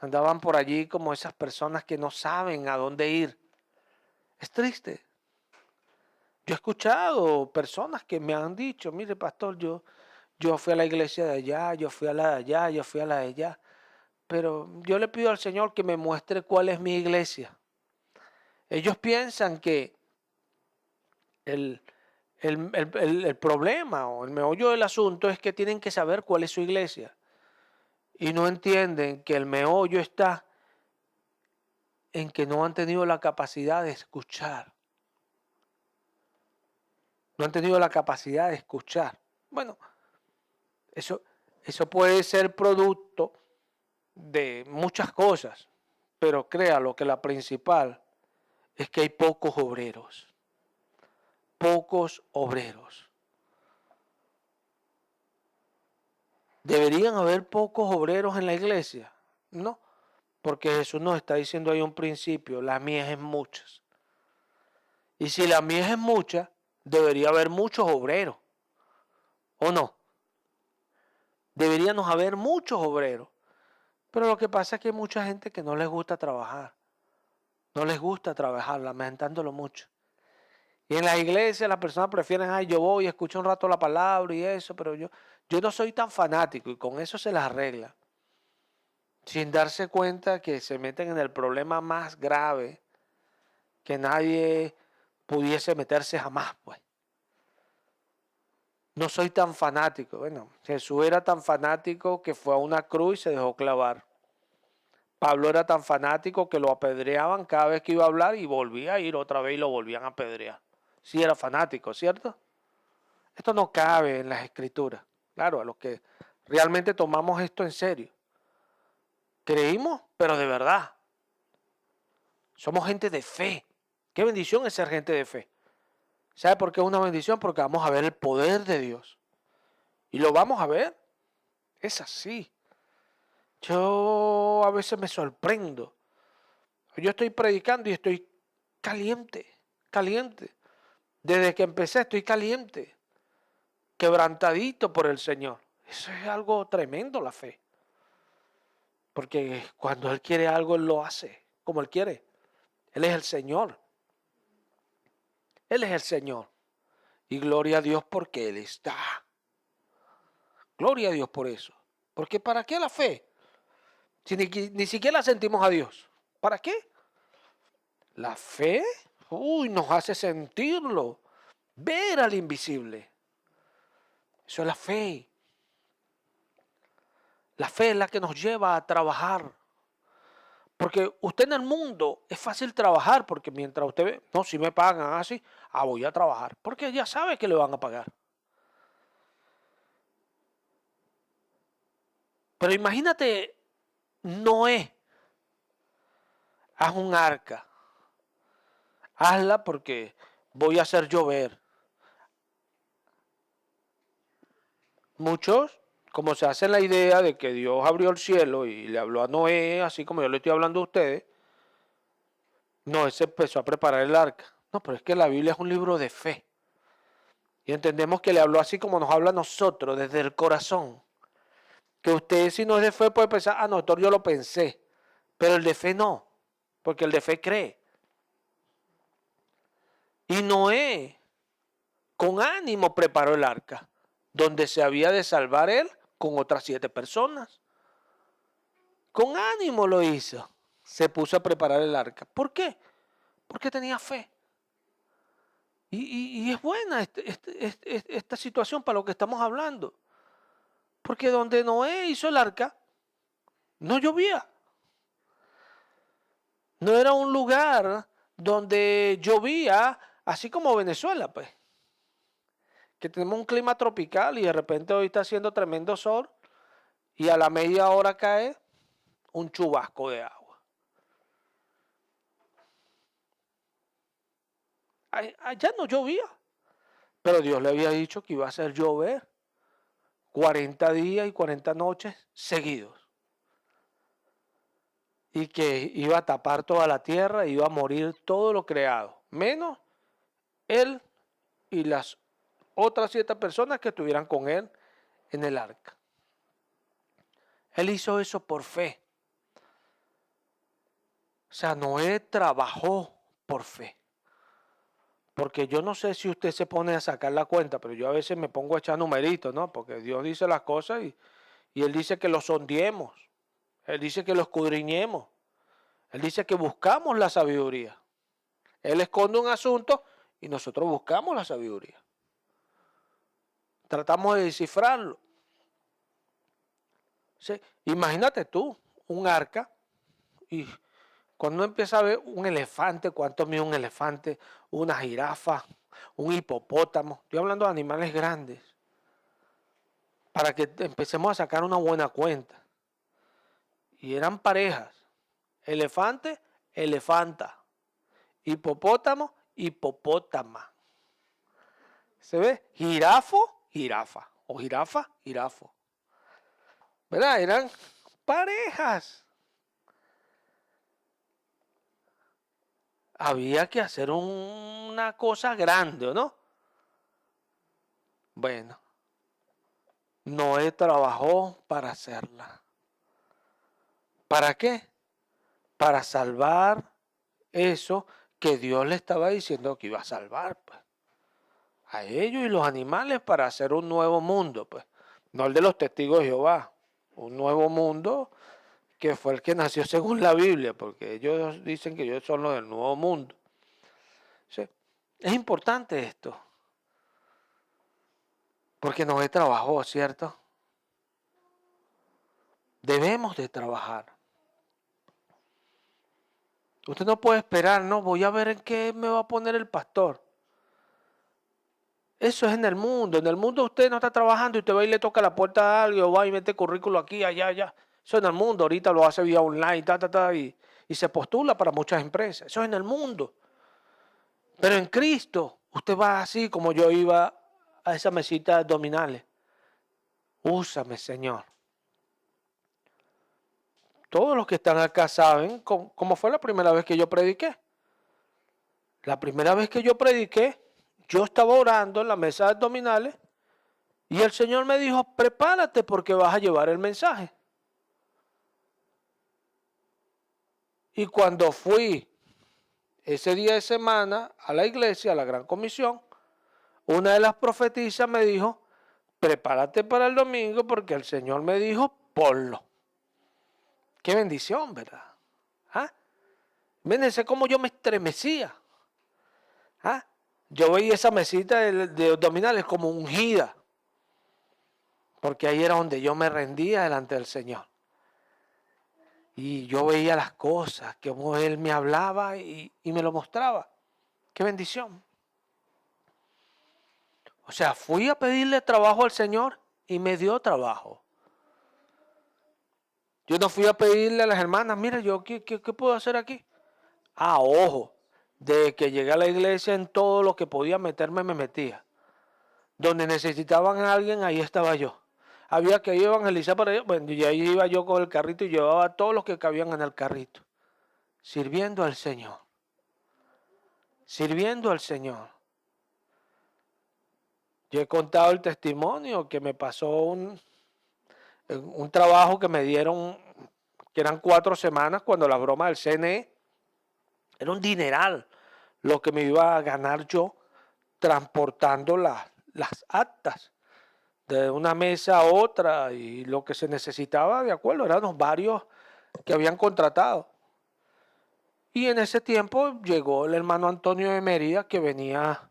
Andaban por allí como esas personas que no saben a dónde ir. Es triste. Yo he escuchado personas que me han dicho, mire pastor, yo fui a la iglesia de allá, yo fui a la de allá, yo fui a la de allá. Pero yo le pido al Señor que me muestre cuál es mi iglesia. Ellos piensan que el problema o el meollo del asunto es que tienen que saber cuál es su iglesia. y no entienden que el meollo está en que no han tenido la capacidad de escuchar. No han tenido la capacidad de escuchar. Bueno, eso puede ser producto de muchas cosas, pero créalo que la principal es que hay pocos obreros. Pocos obreros. ¿Deberían haber pocos obreros en la iglesia? No, porque Jesús nos está diciendo ahí un principio, la mies es muchas. Y si la mies es mucha, debería haber muchos obreros, ¿o no? Deberíamos haber muchos obreros. Pero lo que pasa es que hay mucha gente que no les gusta trabajar. No les gusta trabajar, lamentándolo mucho. Y en las iglesias las personas prefieren, ay, yo voy y escucho un rato la palabra y eso, pero yo no soy tan fanático y con eso se las arregla. Sin darse cuenta que se meten en el problema más grave que nadie pudiese meterse jamás, pues. No soy tan fanático. Bueno, Jesús era tan fanático que fue a una cruz y se dejó clavar. Pablo era tan fanático que lo apedreaban cada vez que iba a hablar y volvía a ir otra vez y lo volvían a apedrear. Sí era fanático, ¿cierto? Esto no cabe en las escrituras. Claro, a los que realmente tomamos esto en serio. Creímos, pero de verdad. Somos gente de fe. Qué bendición es ser gente de fe. ¿Sabe por qué es una bendición? Porque vamos a ver el poder de Dios. Y lo vamos a ver. Es así. Yo a veces me sorprendo. Yo estoy predicando y estoy caliente, caliente. Desde que empecé estoy caliente, quebrantadito por el Señor. Eso es algo tremendo, la fe. Porque cuando Él quiere algo, Él lo hace como Él quiere. Él es el Señor. Él es el Señor. Y gloria a Dios porque Él está. Gloria a Dios por eso. Porque ¿para qué la fe? Si ni siquiera sentimos a Dios. ¿Para qué? La fe, nos hace sentirlo. Ver al invisible. Eso es la fe. La fe es la que nos lleva a trabajar. Porque usted en el mundo es fácil trabajar porque mientras usted ve, no, si me pagan así, voy a trabajar. Porque ya sabe que le van a pagar. Pero imagínate, Noé, haz un arca. Hazla porque voy a hacer llover. Muchos, como se hacen la idea de que Dios abrió el cielo y le habló a Noé, así como yo le estoy hablando a ustedes, Noé se empezó a preparar el arca. No, pero es que la Biblia es un libro de fe. Y entendemos que le habló así como nos habla a nosotros, desde el corazón. Que usted si no es de fe puede pensar, no, doctor, yo lo pensé. Pero el de fe no, porque el de fe cree. Y Noé, con ánimo, preparó el arca, donde se había de salvar él con otras 7 personas. Con ánimo lo hizo. Se puso a preparar el arca. ¿Por qué? Porque tenía fe. Y es buena esta situación para lo que estamos hablando. Porque donde Noé hizo el arca, no llovía. No era un lugar donde llovía, así como Venezuela, pues. Que tenemos un clima tropical y de repente hoy está haciendo tremendo sol y a la media hora cae un chubasco de agua. Allá no llovía, pero Dios le había dicho que iba a hacer llover 40 días y 40 noches seguidos. Y que iba a tapar toda la tierra, iba a morir todo lo creado, menos él y las otras 7 personas que estuvieran con él en el arca. Él hizo eso por fe. O sea, Noé trabajó por fe. Porque yo no sé si usted se pone a sacar la cuenta, pero yo a veces me pongo a echar numeritos, ¿no? Porque Dios dice las cosas y Él dice que lo sondeemos. Él dice que lo escudriñemos. Él dice que buscamos la sabiduría. Él esconde un asunto y nosotros buscamos la sabiduría. Tratamos de descifrarlo. ¿Sí? Imagínate tú, un arca, y cuando uno empieza a ver un elefante, cuánto mide un elefante, una jirafa, un hipopótamo, estoy hablando de animales grandes, para que empecemos a sacar una buena cuenta. Y eran parejas, elefante, elefanta, hipopótamo, hipopótama. ¿Se ve? Jirafo, jirafa, o jirafa, jirafo. ¿Verdad? Eran parejas. Había que hacer una cosa grande, ¿no? Bueno, Noé trabajó para hacerla. ¿Para qué? Para salvar eso que Dios le estaba diciendo que iba a salvar, pues. A ellos y los animales para hacer un nuevo mundo, pues. No el de los testigos de Jehová. Un nuevo mundo que fue el que nació según la Biblia, porque ellos dicen que ellos son los del nuevo mundo. ¿Sí? Es importante esto, porque Noé trabajó, ¿cierto? Debemos de trabajar. Usted no puede esperar, no, voy a ver en qué me va a poner el pastor. Eso es en el mundo. En el mundo usted no está trabajando y usted va y le toca la puerta a alguien o va y mete currículo aquí, allá, allá. Eso es en el mundo. Ahorita lo hace vía online, y se postula para muchas empresas. Eso es en el mundo. Pero en Cristo, usted va así como yo iba a esa mesita abdominales. Úsame, Señor. Todos los que están acá saben cómo fue la primera vez que yo prediqué. La primera vez que yo prediqué, yo estaba orando en la mesa abdominales y el Señor me dijo, prepárate porque vas a llevar el mensaje. Y cuando fui ese día de semana a la iglesia, a la Gran Comisión, una de las profetisas me dijo, prepárate para el domingo porque el Señor me dijo, ponlo. Qué bendición, ¿verdad? ¿Ah? Mírense cómo yo me estremecía. ¿Ah? Yo veía esa mesita de abdominales como ungida, porque ahí era donde yo me rendía delante del Señor. Y yo veía las cosas, como Él me hablaba y me lo mostraba. ¡Qué bendición! O sea, fui a pedirle trabajo al Señor y me dio trabajo. Yo no fui a pedirle a las hermanas, mira, yo ¿qué puedo hacer aquí? Ah, ojo, de que llegué a la iglesia en todo lo que podía meterme, me metía. Donde necesitaban a alguien, ahí estaba yo. Había que ir a evangelizar para ellos, bueno, y ahí iba yo con el carrito y llevaba a todos los que cabían en el carrito. Sirviendo al Señor. Sirviendo al Señor. Yo he contado el testimonio que me pasó un trabajo que me dieron, que eran 4 semanas, cuando la broma del CNE, era un dineral lo que me iba a ganar yo transportando las actas de una mesa a otra y lo que se necesitaba, de acuerdo, eran los varios que habían contratado. Y en ese tiempo llegó el hermano Antonio de Mérida, que venía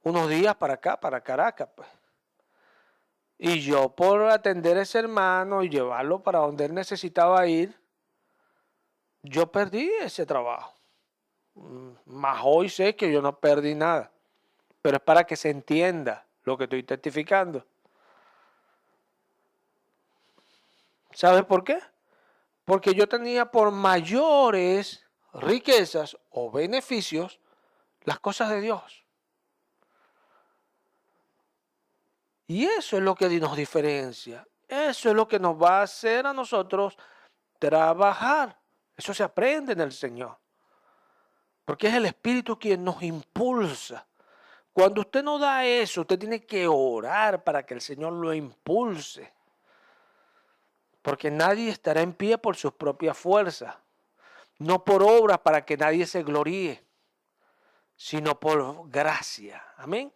unos días para acá, para Caracas, pues. Y yo por atender a ese hermano y llevarlo para donde él necesitaba ir, yo perdí ese trabajo. Más hoy sé que yo no perdí nada, pero es para que se entienda lo que estoy testificando. ¿Sabes por qué? Porque yo tenía por mayores riquezas o beneficios las cosas de Dios. Y eso es lo que nos diferencia. Eso es lo que nos va a hacer a nosotros trabajar. Eso se aprende en el Señor. Porque es el Espíritu quien nos impulsa. Cuando usted no da eso, usted tiene que orar para que el Señor lo impulse. Porque nadie estará en pie por sus propias fuerzas. No por obras para que nadie se gloríe, sino por gracia. Amén.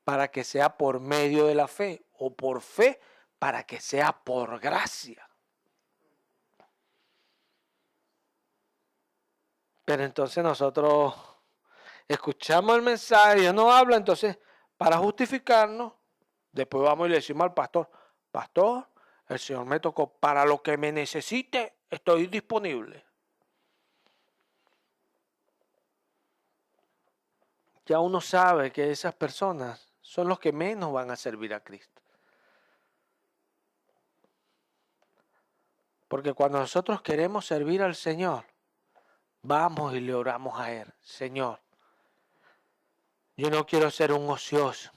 Para que sea por medio de la fe, o por fe para que sea por gracia. Pero entonces nosotros escuchamos el mensaje, Dios nos habla, entonces para justificarnos, después vamos y le decimos al pastor, pastor, El Señor me tocó. Para lo que me necesite, estoy disponible. Ya uno sabe que esas personas son los que menos van a servir a Cristo. Porque cuando nosotros queremos servir al Señor, vamos y le oramos a Él. Señor, yo no quiero ser un ocioso.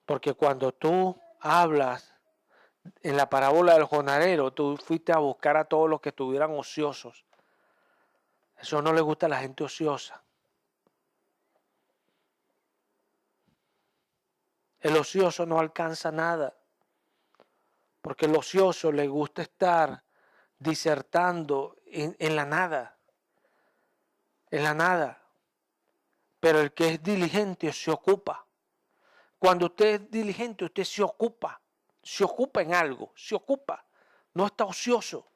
Porque cuando tú hablas en la parábola del jornalero, tú fuiste a buscar a todos los que estuvieran ociosos. Eso no le gusta a la gente ociosa. El ocioso no alcanza nada. Porque el ocioso le gusta estar disertando en la nada. En la nada. Pero el que es diligente se ocupa. Cuando usted es diligente, usted se ocupa en algo, se ocupa, no está ocioso.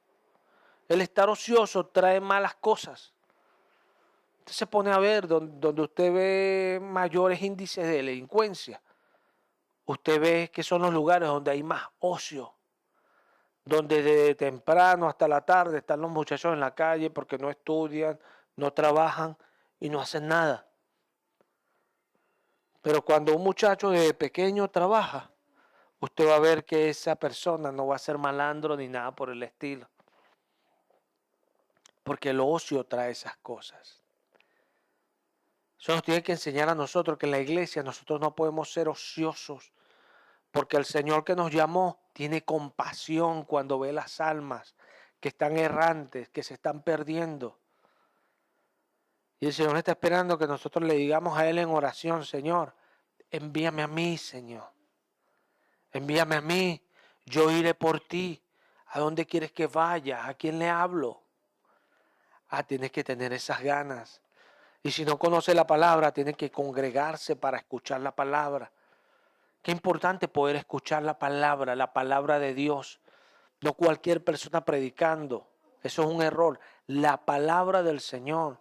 El estar ocioso trae malas cosas. Usted se pone a ver donde usted ve mayores índices de delincuencia. Usted ve que son los lugares donde hay más ocio, donde desde temprano hasta la tarde están los muchachos en la calle porque no estudian, no trabajan y no hacen nada. Pero cuando un muchacho desde pequeño trabaja, usted va a ver que esa persona no va a ser malandro ni nada por el estilo. Porque el ocio trae esas cosas. Eso nos tiene que enseñar a nosotros que en la iglesia nosotros no podemos ser ociosos. Porque el Señor que nos llamó tiene compasión cuando ve las almas que están errantes, que se están perdiendo. Y el Señor está esperando que nosotros le digamos a Él en oración, Señor, envíame a mí, Señor. Envíame a mí, yo iré por ti. ¿A dónde quieres que vaya? ¿A quién le hablo? Tienes que tener esas ganas. Y si no conoce la palabra, tiene que congregarse para escuchar la palabra. Qué importante poder escuchar la palabra de Dios. No cualquier persona predicando. Eso es un error. La palabra del Señor.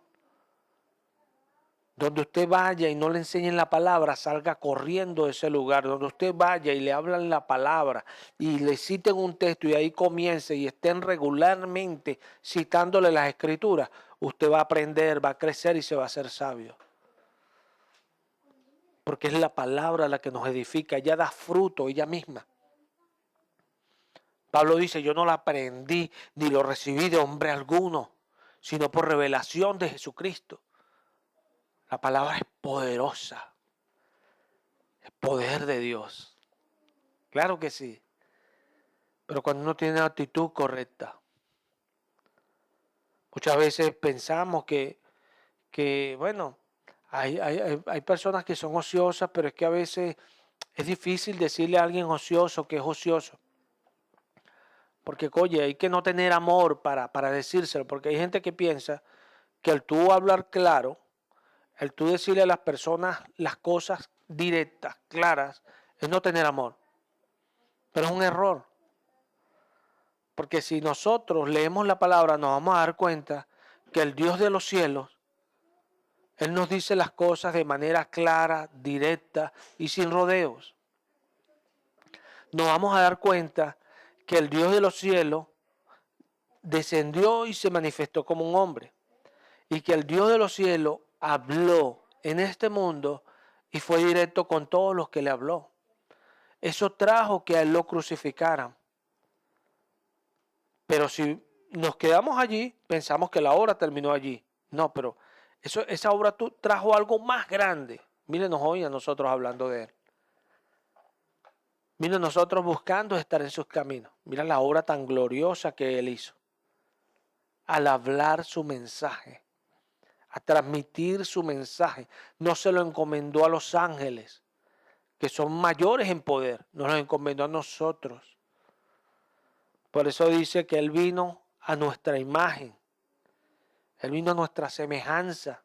Donde usted vaya y no le enseñen la palabra, salga corriendo de ese lugar. Donde usted vaya y le hablan la palabra y le citen un texto y ahí comience y estén regularmente citándole las escrituras, usted va a aprender, va a crecer y se va a hacer sabio. Porque es la palabra la que nos edifica, ella da fruto ella misma. Pablo dice, yo no la aprendí ni lo recibí de hombre alguno, sino por revelación de Jesucristo. La palabra es poderosa. Es poder de Dios. Claro que sí. Pero cuando uno tiene una actitud correcta. Muchas veces pensamos que bueno, hay personas que son ociosas, pero es que a veces es difícil decirle a alguien ocioso que es ocioso. Porque, oye, hay que no tener amor para decírselo. Porque hay gente que piensa que al tú hablar claro, el tú decirle a las personas las cosas directas, claras, es no tener amor. Pero es un error. Porque si nosotros leemos la palabra, nos vamos a dar cuenta que el Dios de los cielos, Él nos dice las cosas de manera clara, directa y sin rodeos. Nos vamos a dar cuenta que el Dios de los cielos descendió y se manifestó como un hombre. Y que el Dios de los cielos habló en este mundo y fue directo con todos los que le habló. Eso trajo que a él lo crucificaran. Pero si nos quedamos allí, pensamos que la obra terminó allí. No, pero esa obra trajo algo más grande. Mírenos hoy a nosotros hablando de él. Miren nosotros buscando estar en sus caminos. Mira la obra tan gloriosa que él hizo. Al hablar su mensaje, a transmitir su mensaje, no se lo encomendó a los ángeles, que son mayores en poder, nos lo encomendó a nosotros. Por eso dice que Él vino a nuestra imagen, Él vino a nuestra semejanza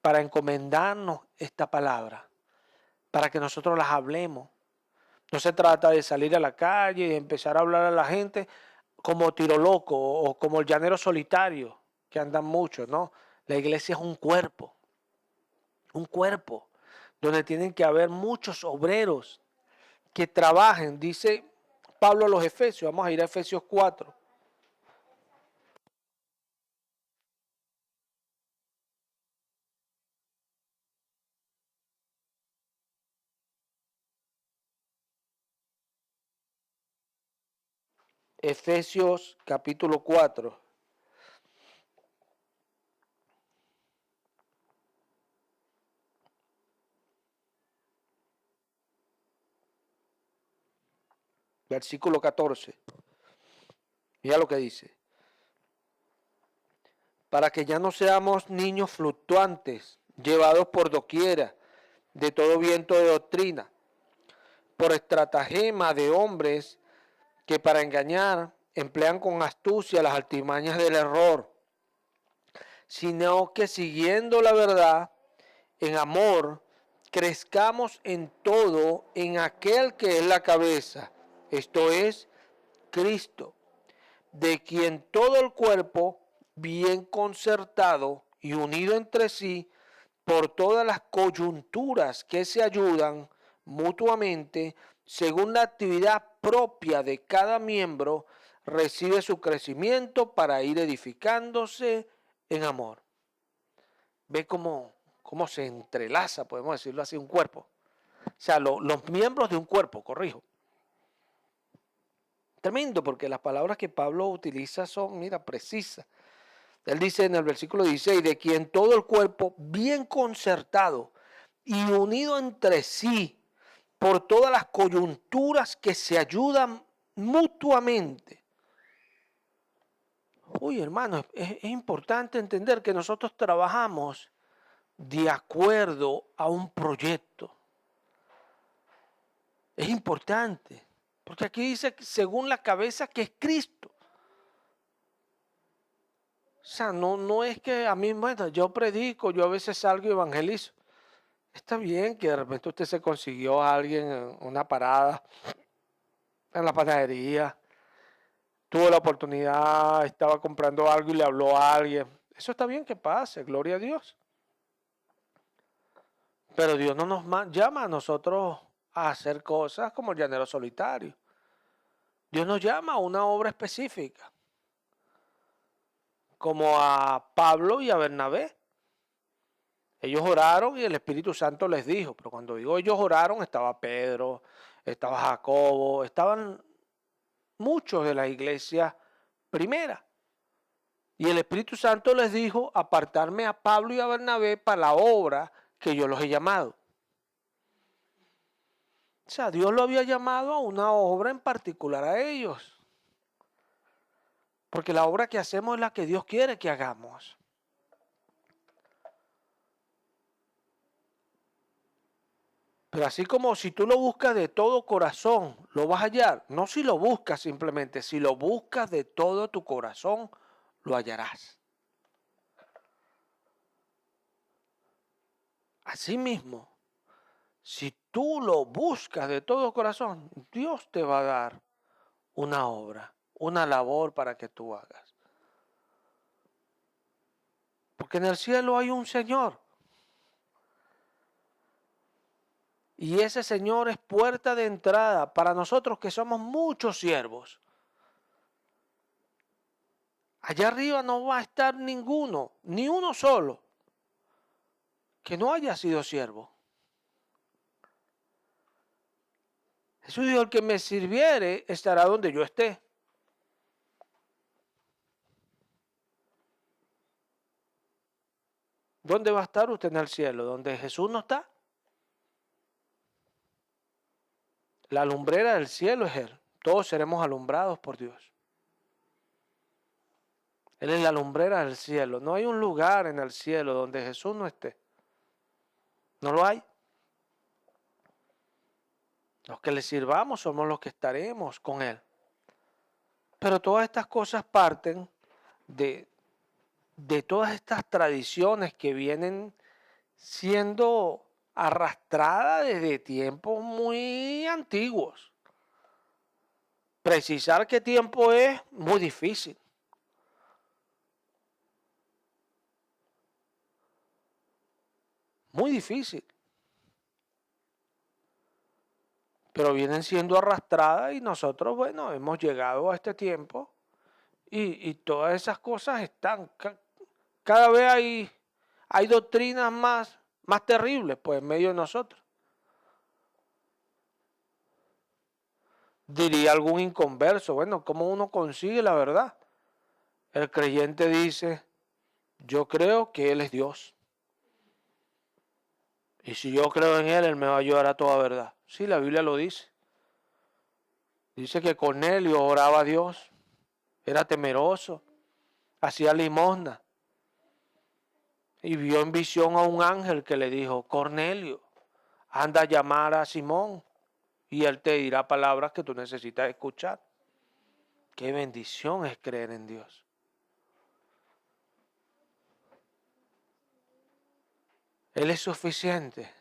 para encomendarnos esta palabra, para que nosotros las hablemos. No se trata de salir a la calle y empezar a hablar a la gente como tiro loco o como el llanero solitario, que andan mucho, ¿no? La iglesia es un cuerpo donde tienen que haber muchos obreros que trabajen. Dice Pablo a los Efesios. Vamos a ir a Efesios 4. Efesios capítulo 4. Versículo 14. Mira lo que dice. Para que ya no seamos niños fluctuantes, llevados por doquiera, de todo viento de doctrina, por estratagema de hombres que para engañar emplean con astucia las artimañas del error, sino que siguiendo la verdad, en amor, crezcamos en todo en aquel que es la cabeza, esto es Cristo, de quien todo el cuerpo, bien concertado y unido entre sí, por todas las coyunturas que se ayudan mutuamente, según la actividad propia de cada miembro, recibe su crecimiento para ir edificándose en amor. Ve cómo se entrelaza, podemos decirlo así, un cuerpo. O sea, los miembros de un cuerpo, corrijo. Tremendo, porque las palabras que Pablo utiliza son, mira, precisas. Él dice en el versículo 16, de quien todo el cuerpo bien concertado y unido entre sí por todas las coyunturas que se ayudan mutuamente. Uy, hermano, es importante entender que nosotros trabajamos de acuerdo a un proyecto. Es importante, porque aquí dice según la cabeza que es Cristo. O sea, no es que a mí, bueno, yo predico, yo a veces salgo y evangelizo. Está bien que de repente usted se consiguió a alguien en una parada, en la panadería, tuvo la oportunidad, estaba comprando algo y le habló a alguien. Eso está bien que pase, gloria a Dios. Pero Dios no nos llama a nosotros a hacer cosas como el llanero solitario. Dios nos llama a una obra específica, como a Pablo y a Bernabé. Ellos oraron y el Espíritu Santo les dijo, pero cuando digo ellos oraron, estaba Pedro, estaba Jacobo, estaban muchos de la iglesia primera. Y el Espíritu Santo les dijo, apartarme a Pablo y a Bernabé para la obra que yo los he llamado. O sea, Dios lo había llamado a una obra en particular a ellos. Porque la obra que hacemos es la que Dios quiere que hagamos. Pero así como si tú lo buscas de todo corazón, lo vas a hallar. No si lo buscas simplemente, si lo buscas de todo tu corazón, lo hallarás. Asimismo, si tú lo buscas de todo corazón, Dios te va a dar una obra, una labor para que tú hagas. Porque en el cielo hay un Señor. Y ese Señor es puerta de entrada para nosotros que somos muchos siervos. Allá arriba no va a estar ninguno, ni uno solo, que no haya sido siervo. Jesús dijo, el que me sirviere estará donde yo esté. ¿Dónde va a estar usted en el cielo? ¿Donde Jesús no está? La lumbrera del cielo es Él. Todos seremos alumbrados por Dios. Él es la lumbrera del cielo. No hay un lugar en el cielo donde Jesús no esté. No lo hay. Los que le sirvamos somos los que estaremos con Él. Pero todas estas cosas parten de todas estas tradiciones que vienen siendo arrastradas desde tiempos muy antiguos. Precisar qué tiempo es muy difícil. Muy difícil. pero vienen siendo arrastradas y nosotros, bueno, hemos llegado a este tiempo y todas esas cosas están, cada vez hay doctrinas más terribles, pues, en medio de nosotros. Diría algún inconverso, bueno, ¿cómo uno consigue la verdad? El creyente dice, yo creo que Él es Dios. Y si yo creo en Él me va a ayudar a toda verdad. Sí, la Biblia lo dice. Dice que Cornelio oraba a Dios, era temeroso, hacía limosna. Y vio en visión a un ángel que le dijo, Cornelio, anda a llamar a Simón y él te dirá palabras que tú necesitas escuchar. Qué bendición es creer en Dios. Él es suficiente.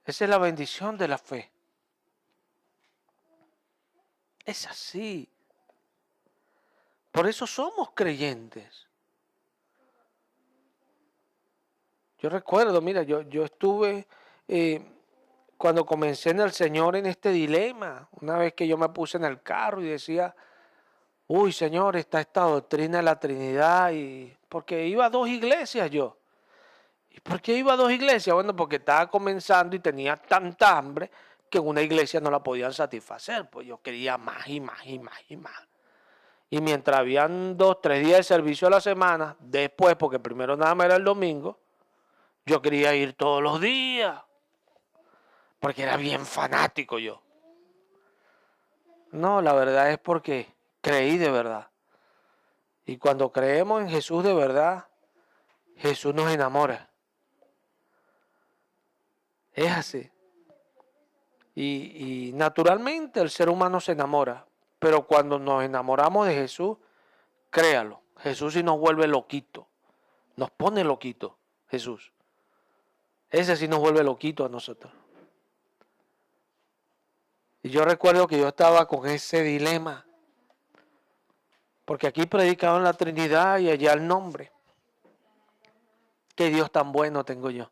Esa es la bendición de la fe. Es así. Por eso somos creyentes. Yo recuerdo, mira, yo estuve, cuando comencé en el Señor en este dilema, una vez que yo me puse en el carro y decía, uy Señor, está esta doctrina de la Trinidad, y porque iba a 2 iglesias yo. ¿Y por qué iba a 2 iglesias? Bueno, porque estaba comenzando y tenía tanta hambre que en una iglesia no la podían satisfacer, pues yo quería más y más y más y más. Y mientras habían 2, 3 días de servicio a la semana, después, porque primero nada más era el domingo, yo quería ir todos los días, porque era bien fanático yo. No, la verdad es porque creí de verdad. Y cuando creemos en Jesús de verdad, Jesús nos enamora. Es así. Y naturalmente el ser humano se enamora. Pero cuando nos enamoramos de Jesús, créalo, Jesús sí nos vuelve loquito. Nos pone loquito, Jesús. Ese sí nos vuelve loquito a nosotros. Y yo recuerdo que yo estaba con ese dilema. Porque aquí predicaban la Trinidad y allá el nombre. Qué Dios tan bueno tengo yo.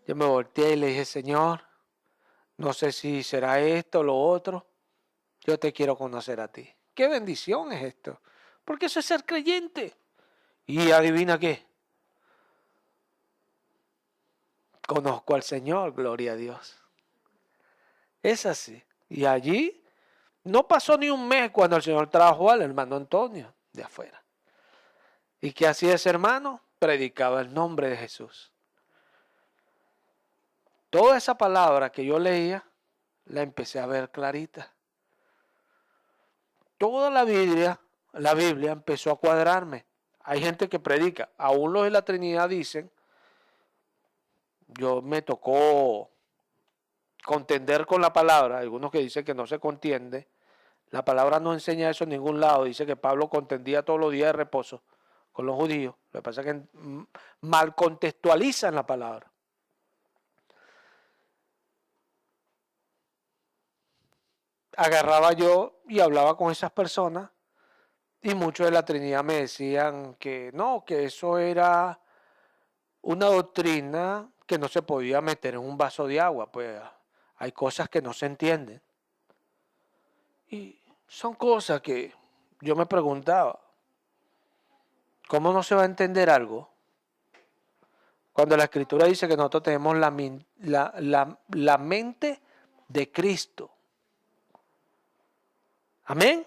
Yo me volteé y le dije, Señor, no sé si será esto o lo otro. Yo te quiero conocer a ti. Qué bendición es esto. Porque eso es ser creyente. Y adivina qué. Conozco al Señor, gloria a Dios. Es así. Y allí no pasó ni un mes cuando el Señor trajo al hermano Antonio de afuera. ¿Y qué hacía ese hermano? Predicaba el nombre de Jesús. Toda esa palabra que yo leía, la empecé a ver clarita. Toda la Biblia empezó a cuadrarme. Hay gente que predica, aún los de la Trinidad dicen, yo me tocó contender con la palabra, algunos que dicen que no se contiende, la palabra no enseña eso en ningún lado, dice que Pablo contendía todos los días de reposo con los judíos, lo que pasa es que mal contextualizan la palabra. Agarraba yo y hablaba con esas personas y muchos de la Trinidad me decían que no, que eso era una doctrina que no se podía meter en un vaso de agua, pues hay cosas que no se entienden. Y son cosas que yo me preguntaba, ¿cómo no se va a entender algo? Cuando la Escritura dice que nosotros tenemos la mente de Cristo. ¿Amén?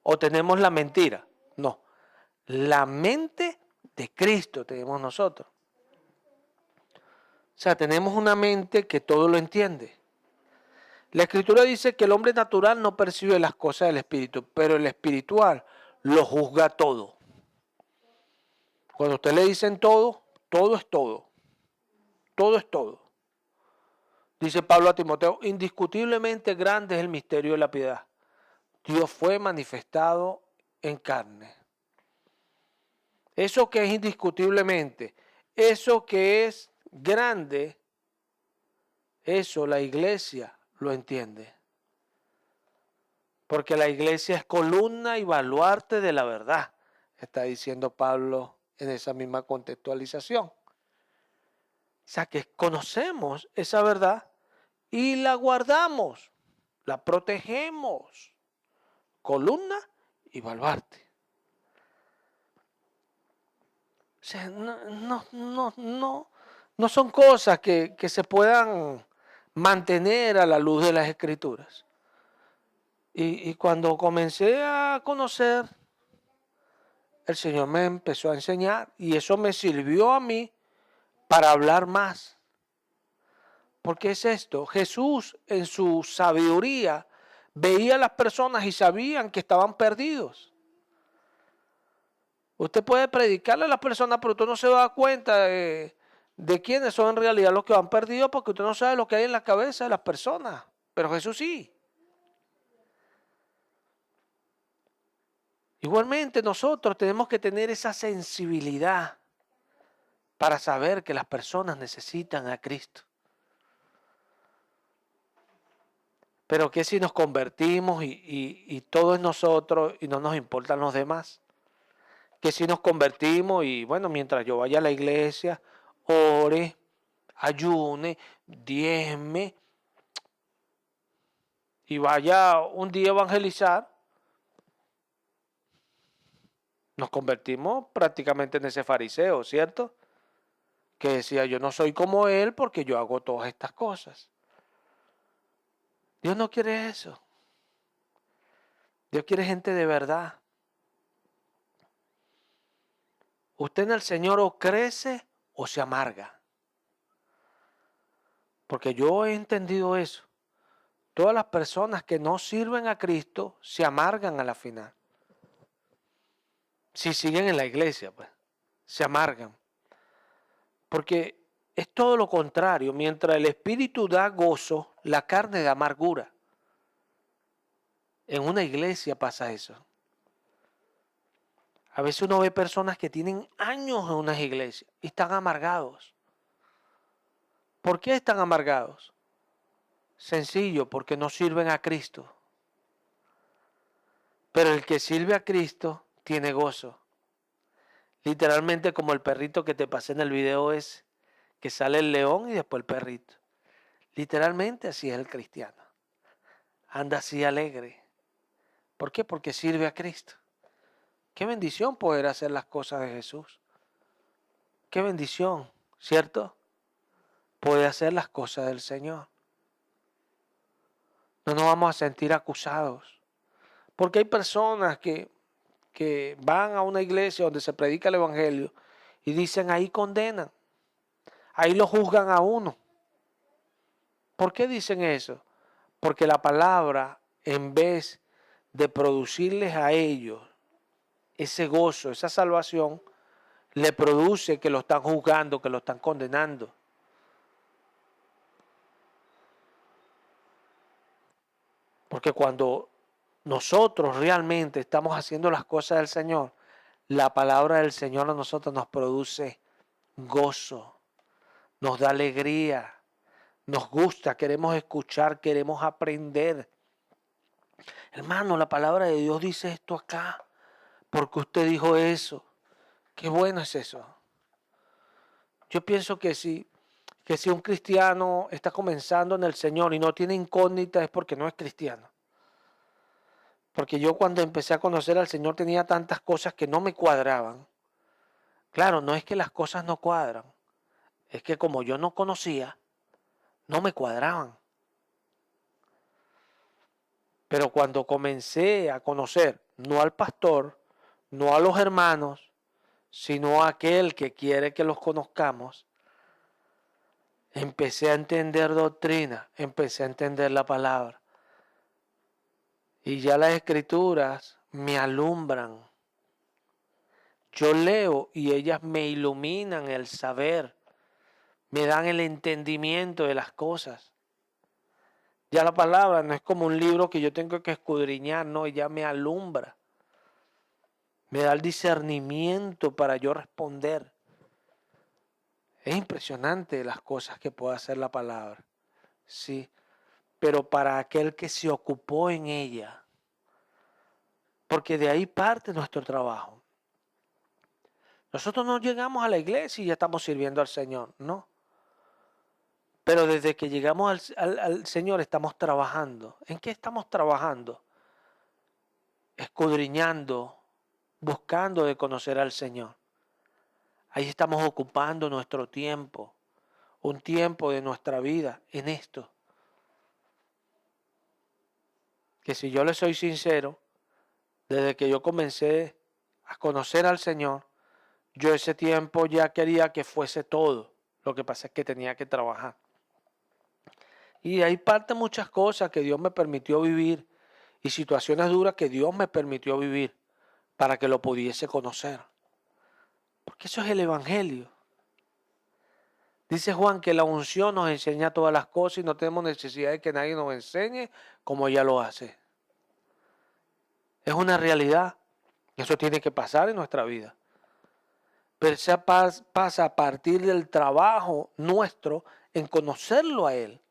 ¿O tenemos la mentira? No, la mente de Cristo tenemos nosotros. O sea, tenemos una mente que todo lo entiende. La Escritura dice que el hombre natural no percibe las cosas del Espíritu, pero el espiritual lo juzga todo. Cuando usted le dicen todo, todo es todo. Todo es todo. Dice Pablo a Timoteo, indiscutiblemente grande es el misterio de la piedad. Dios fue manifestado en carne. Eso que es indiscutiblemente, eso que es grande, eso la iglesia lo entiende. Porque la iglesia es columna y baluarte de la verdad, está diciendo Pablo en esa misma contextualización. O sea que conocemos esa verdad y la guardamos, la protegemos. Columna y baluarte. O sea, no son cosas que se puedan mantener a la luz de las Escrituras. Y cuando comencé a conocer, el Señor me empezó a enseñar y eso me sirvió a mí para hablar más. Porque es esto, Jesús en su sabiduría veía a las personas y sabían que estaban perdidos. Usted puede predicarle a las personas, pero usted no se da cuenta de quiénes son en realidad los que han perdido porque usted no sabe lo que hay en la cabeza de las personas. Pero Jesús sí. Igualmente nosotros tenemos que tener esa sensibilidad para saber que las personas necesitan a Cristo. Pero que si nos convertimos y todo es nosotros y no nos importan los demás. Que si nos convertimos y bueno, mientras yo vaya a la iglesia, ore, ayune, diezme y vaya un día a evangelizar, nos convertimos prácticamente en ese fariseo, ¿cierto? Que decía, yo no soy como él porque yo hago todas estas cosas. Dios no quiere eso. Dios quiere gente de verdad. Usted en el Señor o crece o se amarga. Porque yo he entendido eso. Todas las personas que no sirven a Cristo se amargan a la final. Si siguen en la iglesia, pues, se amargan. Porque es todo lo contrario. Mientras el Espíritu da gozo, la carne da amargura. En una iglesia pasa eso. A veces uno ve personas que tienen años en unas iglesias y están amargados. ¿Por qué están amargados? Sencillo, porque no sirven a Cristo. Pero el que sirve a Cristo tiene gozo. Literalmente como el perrito que te pasé en el video ese, que sale el león y después el perrito. Literalmente así es el cristiano. Anda así alegre. ¿Por qué? Porque sirve a Cristo. Qué bendición poder hacer las cosas de Jesús. Qué bendición, ¿cierto? Poder hacer las cosas del Señor. No nos vamos a sentir acusados. Porque hay personas que van a una iglesia donde se predica el Evangelio y dicen ahí condenan. Ahí lo juzgan a uno. ¿Por qué dicen eso? Porque la palabra, en vez de producirles a ellos ese gozo, esa salvación, le produce que lo están juzgando, que lo están condenando. Porque cuando nosotros realmente estamos haciendo las cosas del Señor, la palabra del Señor a nosotros nos produce gozo, nos da alegría, nos gusta, queremos escuchar, queremos aprender. Hermano, la palabra de Dios dice esto acá, porque usted dijo eso. Qué bueno es eso. Yo pienso que si un cristiano está comenzando en el Señor y no tiene incógnita es porque no es cristiano. Porque yo cuando empecé a conocer al Señor tenía tantas cosas que no me cuadraban. Claro, no es que las cosas no cuadran, es que como yo no conocía, no me cuadraban. Pero cuando comencé a conocer, no al pastor, no a los hermanos, sino a aquel que quiere que los conozcamos, empecé a entender doctrina, empecé a entender la palabra. Y ya las escrituras me alumbran. Yo leo y ellas me iluminan el saber, me dan el entendimiento de las cosas. Ya la palabra no es como un libro que yo tengo que escudriñar, no, ella me alumbra. Me da el discernimiento para yo responder. Es impresionante las cosas que puede hacer la palabra. Sí, pero para aquel que se ocupó en ella, porque de ahí parte nuestro trabajo. Nosotros no llegamos a la iglesia y ya estamos sirviendo al Señor, no. Pero desde que llegamos al Señor estamos trabajando. ¿En qué estamos trabajando? Escudriñando, buscando de conocer al Señor. Ahí estamos ocupando nuestro tiempo, un tiempo de nuestra vida en esto. Que si yo le soy sincero, desde que yo comencé a conocer al Señor, yo ese tiempo ya quería que fuese todo. Lo que pasa es que tenía que trabajar. Y ahí parte muchas cosas que Dios me permitió vivir y situaciones duras que Dios me permitió vivir para que lo pudiese conocer. Porque eso es el Evangelio. Dice Juan que la unción nos enseña todas las cosas y no tenemos necesidad de que nadie nos enseñe como ella lo hace. Es una realidad. Eso tiene que pasar en nuestra vida. Pero eso pasa a partir del trabajo nuestro en conocerlo a Él,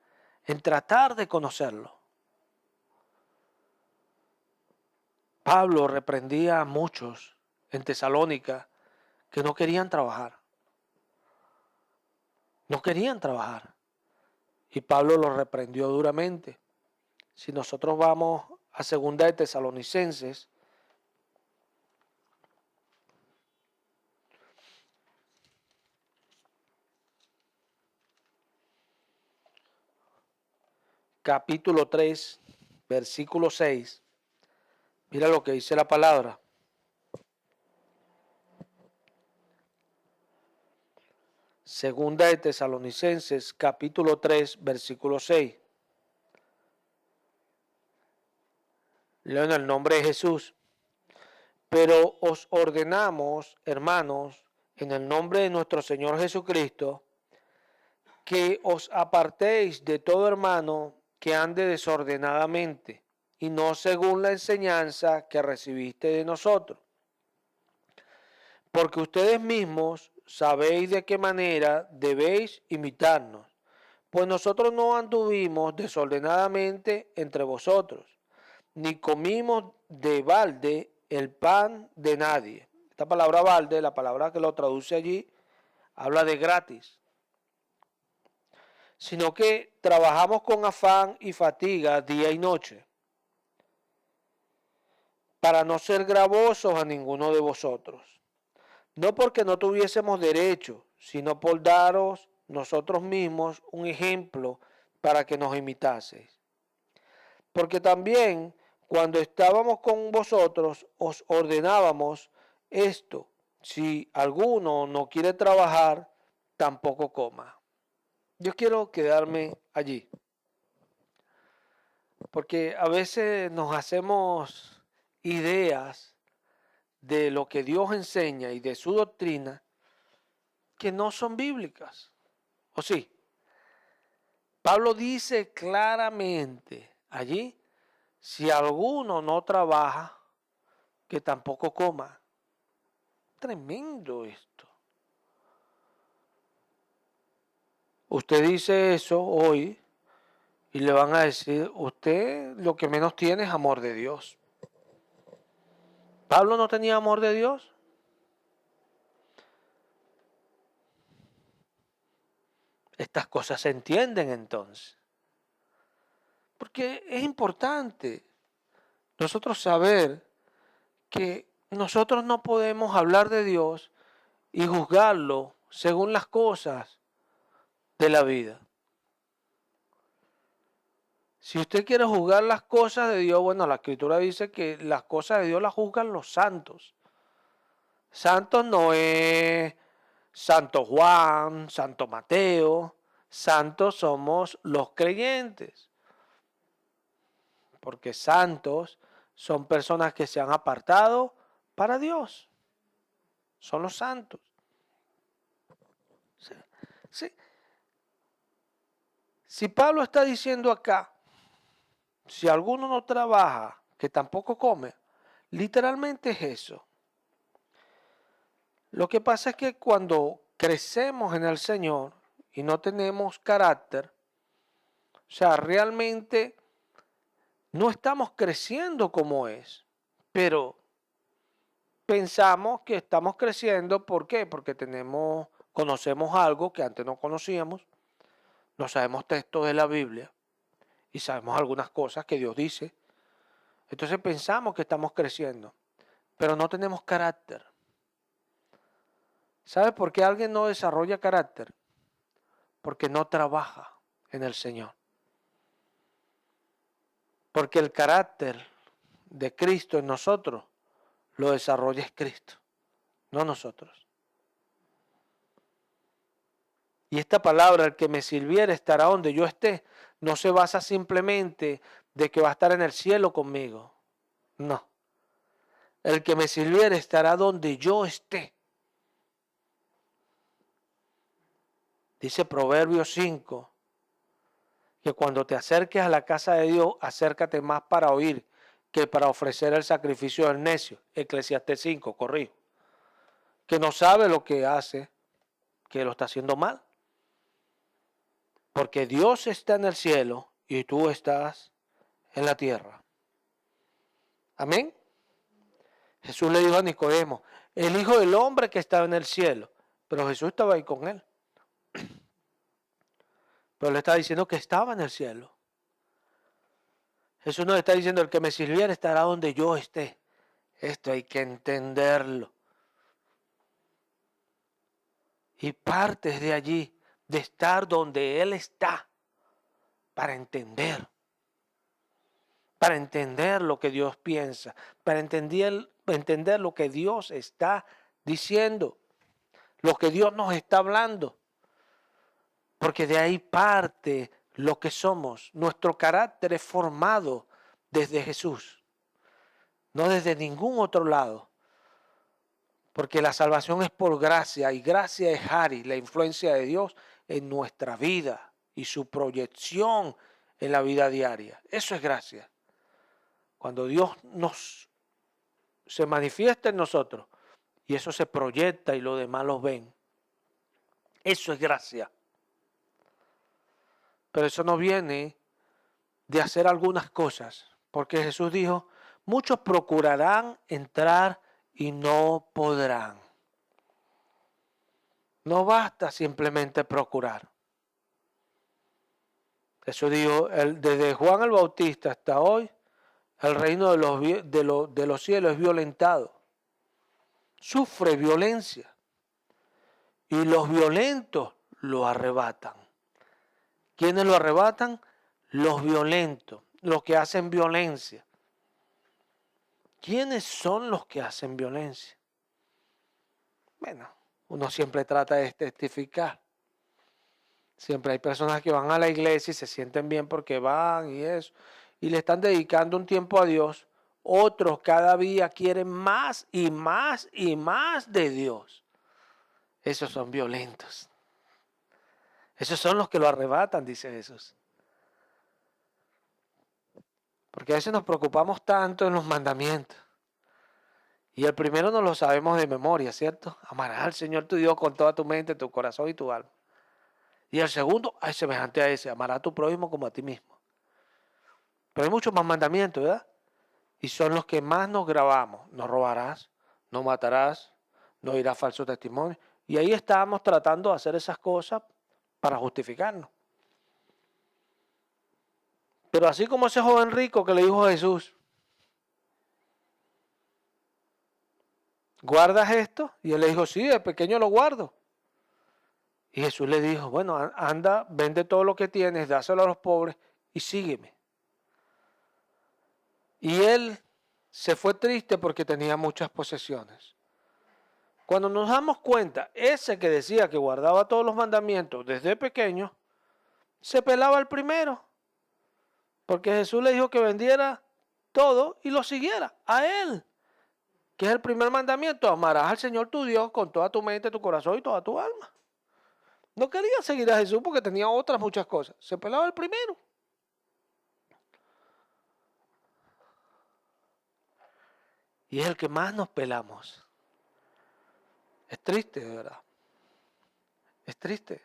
en tratar de conocerlo. Pablo reprendía a muchos en Tesalónica que no querían trabajar. No querían trabajar. Y Pablo los reprendió duramente. Si nosotros vamos a 2 de Tesalonicenses, capítulo 3, versículo 6, mira lo que dice la palabra. Segunda de Tesalonicenses, capítulo 3, versículo 6. Leo en el nombre de Jesús. Pero os ordenamos, hermanos, en el nombre de nuestro Señor Jesucristo, que os apartéis de todo hermano que ande desordenadamente y no según la enseñanza que recibiste de nosotros. Porque ustedes mismos sabéis de qué manera debéis imitarnos, pues nosotros no anduvimos desordenadamente entre vosotros, ni comimos de balde el pan de nadie. Esta palabra balde, la palabra que lo traduce allí, habla de gratis. Sino que trabajamos con afán y fatiga día y noche, para no ser gravosos a ninguno de vosotros. No porque no tuviésemos derecho, sino por daros nosotros mismos un ejemplo para que nos imitaseis. Porque también cuando estábamos con vosotros os ordenábamos esto: si alguno no quiere trabajar, tampoco coma. Yo quiero quedarme allí, porque a veces nos hacemos ideas de lo que Dios enseña y de su doctrina que no son bíblicas. ¿O sí? Pablo dice claramente allí: si alguno no trabaja, que tampoco coma. Tremendo esto. Usted dice eso hoy y le van a decir: usted lo que menos tiene es amor de Dios. ¿Pablo no tenía amor de Dios? Estas cosas se entienden entonces. Porque es importante nosotros saber que nosotros no podemos hablar de Dios y juzgarlo según las cosas de la vida. Si usted quiere juzgar las cosas de Dios, bueno, la Escritura dice que las cosas de Dios las juzgan los santos. Santos no es Santo Juan, Santo Mateo. Santos somos los creyentes. Porque santos son personas que se han apartado para Dios. Son los santos. Sí, sí. Si Pablo está diciendo acá, si alguno no trabaja, que tampoco come, literalmente es eso. Lo que pasa es que cuando crecemos en el Señor y no tenemos carácter, o sea, realmente no estamos creciendo como es, pero pensamos que estamos creciendo. ¿Por qué? Porque conocemos algo que antes no conocíamos, no sabemos textos de la Biblia y sabemos algunas cosas que Dios dice. Entonces pensamos que estamos creciendo, pero no tenemos carácter. ¿Sabe por qué alguien no desarrolla carácter? Porque no trabaja en el Señor. Porque el carácter de Cristo en nosotros lo desarrolla es Cristo, no nosotros. Y esta palabra, el que me sirviere estará donde yo esté, no se basa simplemente de que va a estar en el cielo conmigo. No. El que me sirviere estará donde yo esté. Dice Proverbios 5, que cuando te acerques a la casa de Dios, acércate más para oír que para ofrecer el sacrificio del necio. Eclesiastés 5, corrijo. Que no sabe lo que hace, que lo está haciendo mal. Porque Dios está en el cielo y tú estás en la tierra. Amén. Jesús le dijo a Nicodemo, el Hijo del Hombre que estaba en el cielo. Pero Jesús estaba ahí con él. Pero le está diciendo que estaba en el cielo. Jesús nos está diciendo, el que me sirviera estará donde yo esté. Esto hay que entenderlo. Y partes de allí, de estar donde Él está, para entender lo que Dios piensa, para entender lo que Dios está diciendo, lo que Dios nos está hablando. Porque de ahí parte lo que somos. Nuestro carácter es formado desde Jesús, no desde ningún otro lado. Porque la salvación es por gracia y gracia es la influencia de Dios en nuestra vida y su proyección en la vida diaria. Eso es gracia. Cuando Dios se manifiesta en nosotros y eso se proyecta y los demás lo ven. Eso es gracia. Pero eso no viene de hacer algunas cosas, porque Jesús dijo, muchos procurarán entrar y no podrán. No basta simplemente procurar. Jesús dijo, desde Juan el Bautista hasta hoy, el reino de los cielos es violentado. Sufre violencia. Y los violentos lo arrebatan. ¿Quiénes lo arrebatan? Los violentos, los que hacen violencia. ¿Quiénes son los que hacen violencia? Bueno, uno siempre trata de testificar. Siempre hay personas que van a la iglesia y se sienten bien porque van y eso, y le están dedicando un tiempo a Dios. Otros cada día quieren más y más y más de Dios. Esos son violentos. Esos son los que lo arrebatan, dice Jesús. Porque a veces nos preocupamos tanto en los mandamientos. Y el primero no lo sabemos de memoria, ¿cierto? Amarás al Señor tu Dios con toda tu mente, tu corazón y tu alma. Y el segundo es semejante a ese, amarás a tu prójimo como a ti mismo. Pero hay muchos más mandamientos, ¿verdad? Y son los que más nos grabamos. No robarás, no matarás, no dirás falso testimonio. Y ahí estábamos tratando de hacer esas cosas para justificarnos. Pero así como ese joven rico que le dijo a Jesús, ¿guardas esto? Y él le dijo, sí, de pequeño lo guardo. Y Jesús le dijo, bueno, anda, vende todo lo que tienes, dáselo a los pobres y sígueme. Y él se fue triste porque tenía muchas posesiones. Cuando nos damos cuenta, ese que decía que guardaba todos los mandamientos desde pequeño, se pelaba el primero. Porque Jesús le dijo que vendiera todo y lo siguiera a él. Que es el primer mandamiento, amarás al Señor tu Dios con toda tu mente, tu corazón y toda tu alma. No quería seguir a Jesús porque tenía otras muchas cosas. Se pelaba el primero. Y es el que más nos pelamos. Es triste, de verdad. Es triste.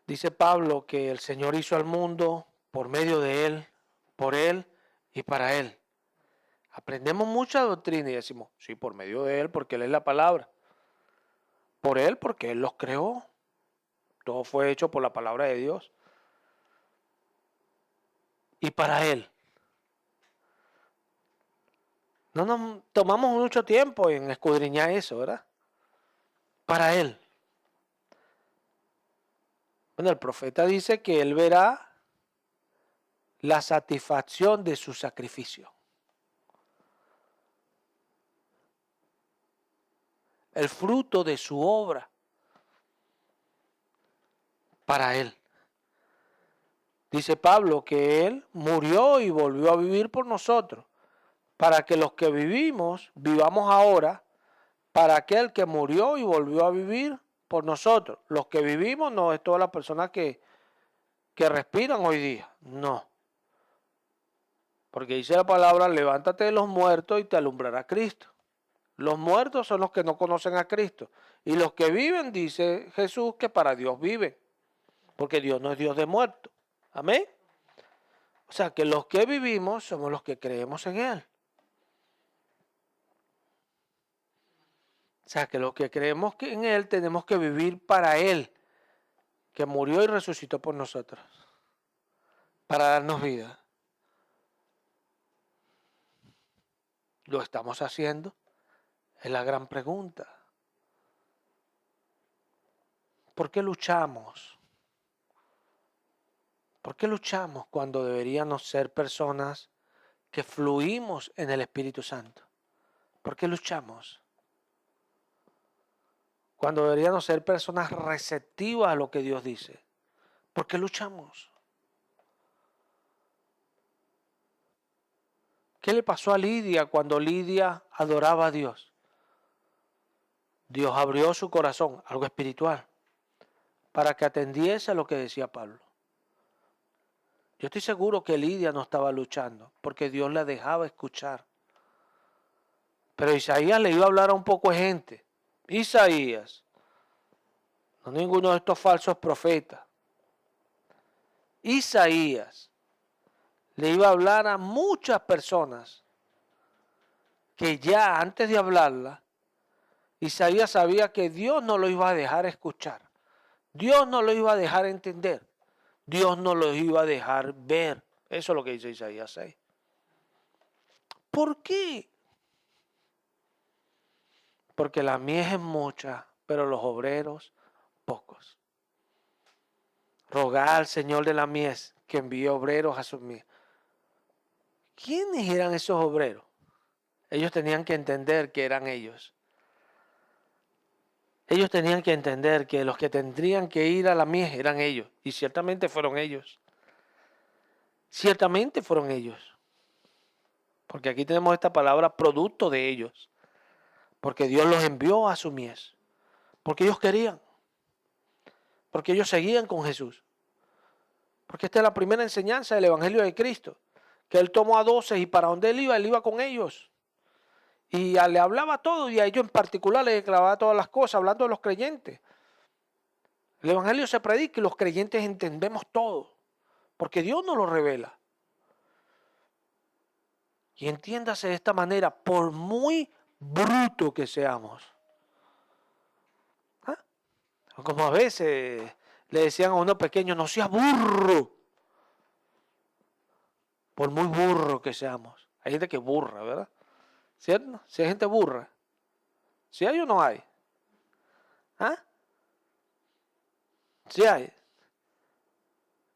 Dice Pablo que el Señor hizo al mundo por medio de Él, por Él y para Él. Aprendemos mucha doctrina y decimos, sí, por medio de Él, porque Él es la palabra. Por Él, porque Él los creó. Todo fue hecho por la palabra de Dios. Y para Él. No nos tomamos mucho tiempo en escudriñar eso, ¿verdad? Para Él. Bueno, el profeta dice que Él verá la satisfacción de su sacrificio. El fruto de su obra para Él. Dice Pablo que Él murió y volvió a vivir por nosotros, para que los que vivimos, vivamos ahora, para aquel que murió y volvió a vivir por nosotros. Los que vivimos no es todas las personas que respiran hoy día, no. Porque dice la palabra, levántate de los muertos y te alumbrará Cristo. Los muertos son los que no conocen a Cristo. Y los que viven, dice Jesús, que para Dios viven. Porque Dios no es Dios de muertos. Amén. O sea, que los que vivimos somos los que creemos en Él. O sea, que los que creemos que en Él tenemos que vivir para Él, que murió y resucitó por nosotros, para darnos vida. ¿Lo estamos haciendo? Es la gran pregunta. ¿Por qué luchamos? ¿Por qué luchamos cuando deberíamos ser personas que fluimos en el Espíritu Santo? ¿Por qué luchamos? Cuando deberíamos ser personas receptivas a lo que Dios dice. ¿Por qué luchamos? ¿Qué le pasó a Lidia cuando Lidia adoraba a Dios? Dios abrió su corazón, algo espiritual, para que atendiese a lo que decía Pablo. Yo estoy seguro que Lidia no estaba luchando, porque Dios la dejaba escuchar. Pero Isaías le iba a hablar a un poco de gente. Isaías, no ninguno de estos falsos profetas. Isaías le iba a hablar a muchas personas que ya antes de hablarla, Isaías sabía que Dios no lo iba a dejar escuchar. Dios no lo iba a dejar entender. Dios no lo iba a dejar ver. Eso es lo que dice Isaías 6. ¿Por qué? Porque la mies es mucha, pero los obreros pocos. Rogad al Señor de la mies que envíe obreros a su mies. ¿Quiénes eran esos obreros? Ellos tenían que entender que eran ellos. Ellos tenían que entender que los que tendrían que ir a la mies eran ellos. Y ciertamente fueron ellos. Ciertamente fueron ellos. Porque aquí tenemos esta palabra producto de ellos. Porque Dios los envió a su mies. Porque ellos querían. Porque ellos seguían con Jesús. Porque esta es la primera enseñanza del Evangelio de Cristo. Que Él tomó a 12 y para donde Él iba con ellos. Y le hablaba todo y a ellos en particular les declaraba todas las cosas, hablando de los creyentes. El Evangelio se predica y los creyentes entendemos todo. Porque Dios nos lo revela. Y entiéndase de esta manera, por muy bruto que seamos. ¿Ah? Como a veces le decían a uno pequeño, no seas burro. Por muy burro que seamos. Hay gente que burra, ¿verdad? ¿Cierto? Si hay gente burra. ¿Si hay o no hay? ¿Ah? Si hay.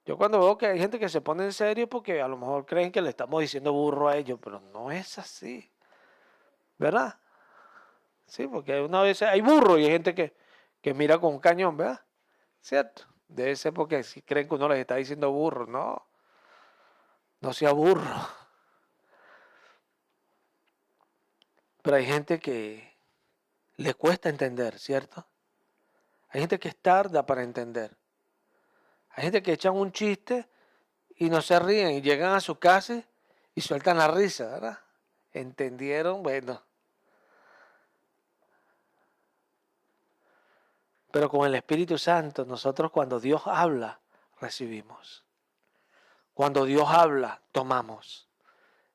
Yo cuando veo que hay gente que se pone en serio porque a lo mejor creen que le estamos diciendo burro a ellos, pero no es así. ¿Verdad? Sí, porque una vez hay burro y hay gente que mira con un cañón, ¿verdad? ¿Cierto? Debe ser porque si creen que uno les está diciendo burro, no. No sea burro. Pero hay gente que le cuesta entender, ¿cierto? Hay gente que es tarda para entender. Hay gente que echan un chiste y no se ríen y llegan a su casa y sueltan la risa, ¿verdad? ¿Entendieron? Bueno. Pero con el Espíritu Santo, nosotros cuando Dios habla, recibimos. Cuando Dios habla, tomamos.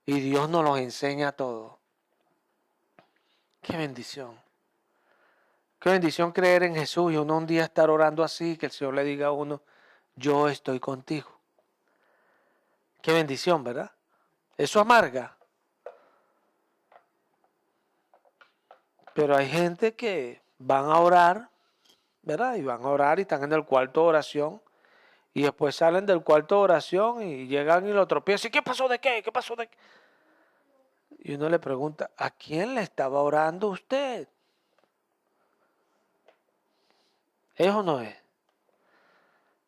Y Dios nos lo enseña todo. ¡Qué bendición! Qué bendición creer en Jesús y uno un día estar orando así, que el Señor le diga a uno, yo estoy contigo. Qué bendición, ¿verdad? Eso amarga. Pero hay gente que van a orar, ¿verdad? Y van a orar y están en el cuarto de oración. Y después salen del cuarto de oración y llegan y lo tropiezan. ¿Y qué pasó de qué? ¿Qué pasó de qué? Y uno le pregunta, ¿a quién le estaba orando usted? ¿Es o no es?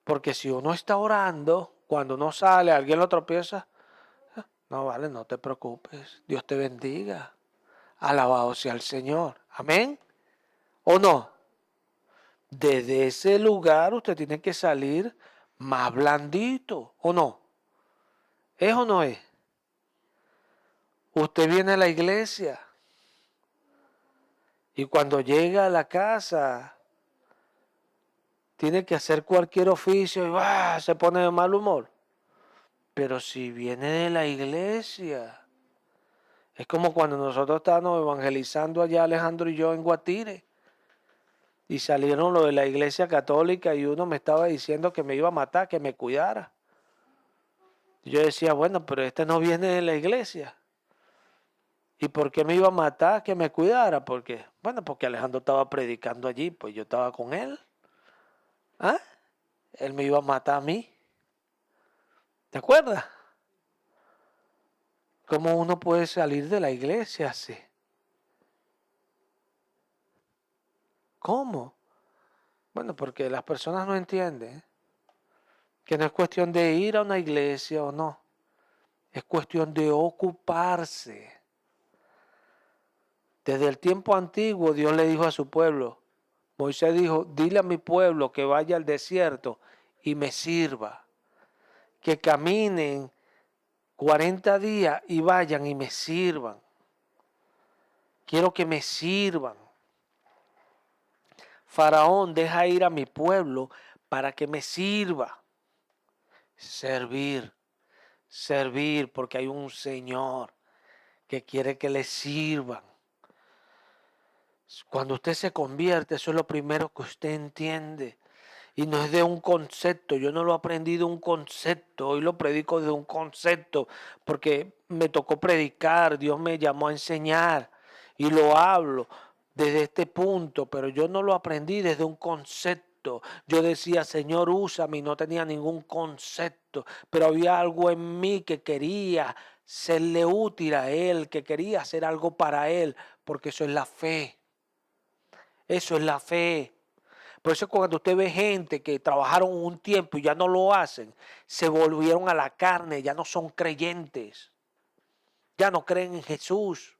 Porque si uno está orando, cuando uno sale, alguien lo tropieza, no vale, no te preocupes. Dios te bendiga. Alabado sea el Señor. Amén. ¿O no? Desde ese lugar usted tiene que salir más blandito. ¿O no? ¿Es o no es? Usted viene a la iglesia y cuando llega a la casa tiene que hacer cualquier oficio y se pone de mal humor. Pero si viene de la iglesia, es como cuando nosotros estábamos evangelizando allá Alejandro y yo en Guatire. Y salieron los de la iglesia católica y uno me estaba diciendo que me iba a matar, que me cuidara. Y yo decía, bueno, pero este no viene de la iglesia. ¿Y por qué me iba a matar, que me cuidara? Porque, bueno, porque Alejandro estaba predicando allí, pues yo estaba con él. ¿Ah? Él me iba a matar a mí. ¿Te acuerdas? ¿Cómo uno puede salir de la iglesia así? ¿Cómo? Bueno, porque las personas no entienden que no es cuestión de ir a una iglesia o no. Es cuestión de ocuparse. Desde el tiempo antiguo Dios le dijo a su pueblo, Moisés dijo, dile a mi pueblo que vaya al desierto y me sirva. Que caminen 40 días y vayan y me sirvan. Quiero que me sirvan. Faraón, deja ir a mi pueblo para que me sirva. Servir, servir, porque hay un Señor que quiere que le sirvan. Cuando usted se convierte, eso es lo primero que usted entiende. Y no es de un concepto, yo no lo aprendí de un concepto, hoy lo predico de un concepto, porque me tocó predicar, Dios me llamó a enseñar y lo hablo desde este punto, pero yo no lo aprendí desde un concepto. Yo decía, Señor, úsame, y no tenía ningún concepto, pero había algo en mí que quería serle útil a Él, que quería hacer algo para Él, porque eso es la fe, eso es la fe. Por eso cuando usted ve gente que trabajaron un tiempo y ya no lo hacen, se volvieron a la carne, ya no son creyentes, ya no creen en Jesús.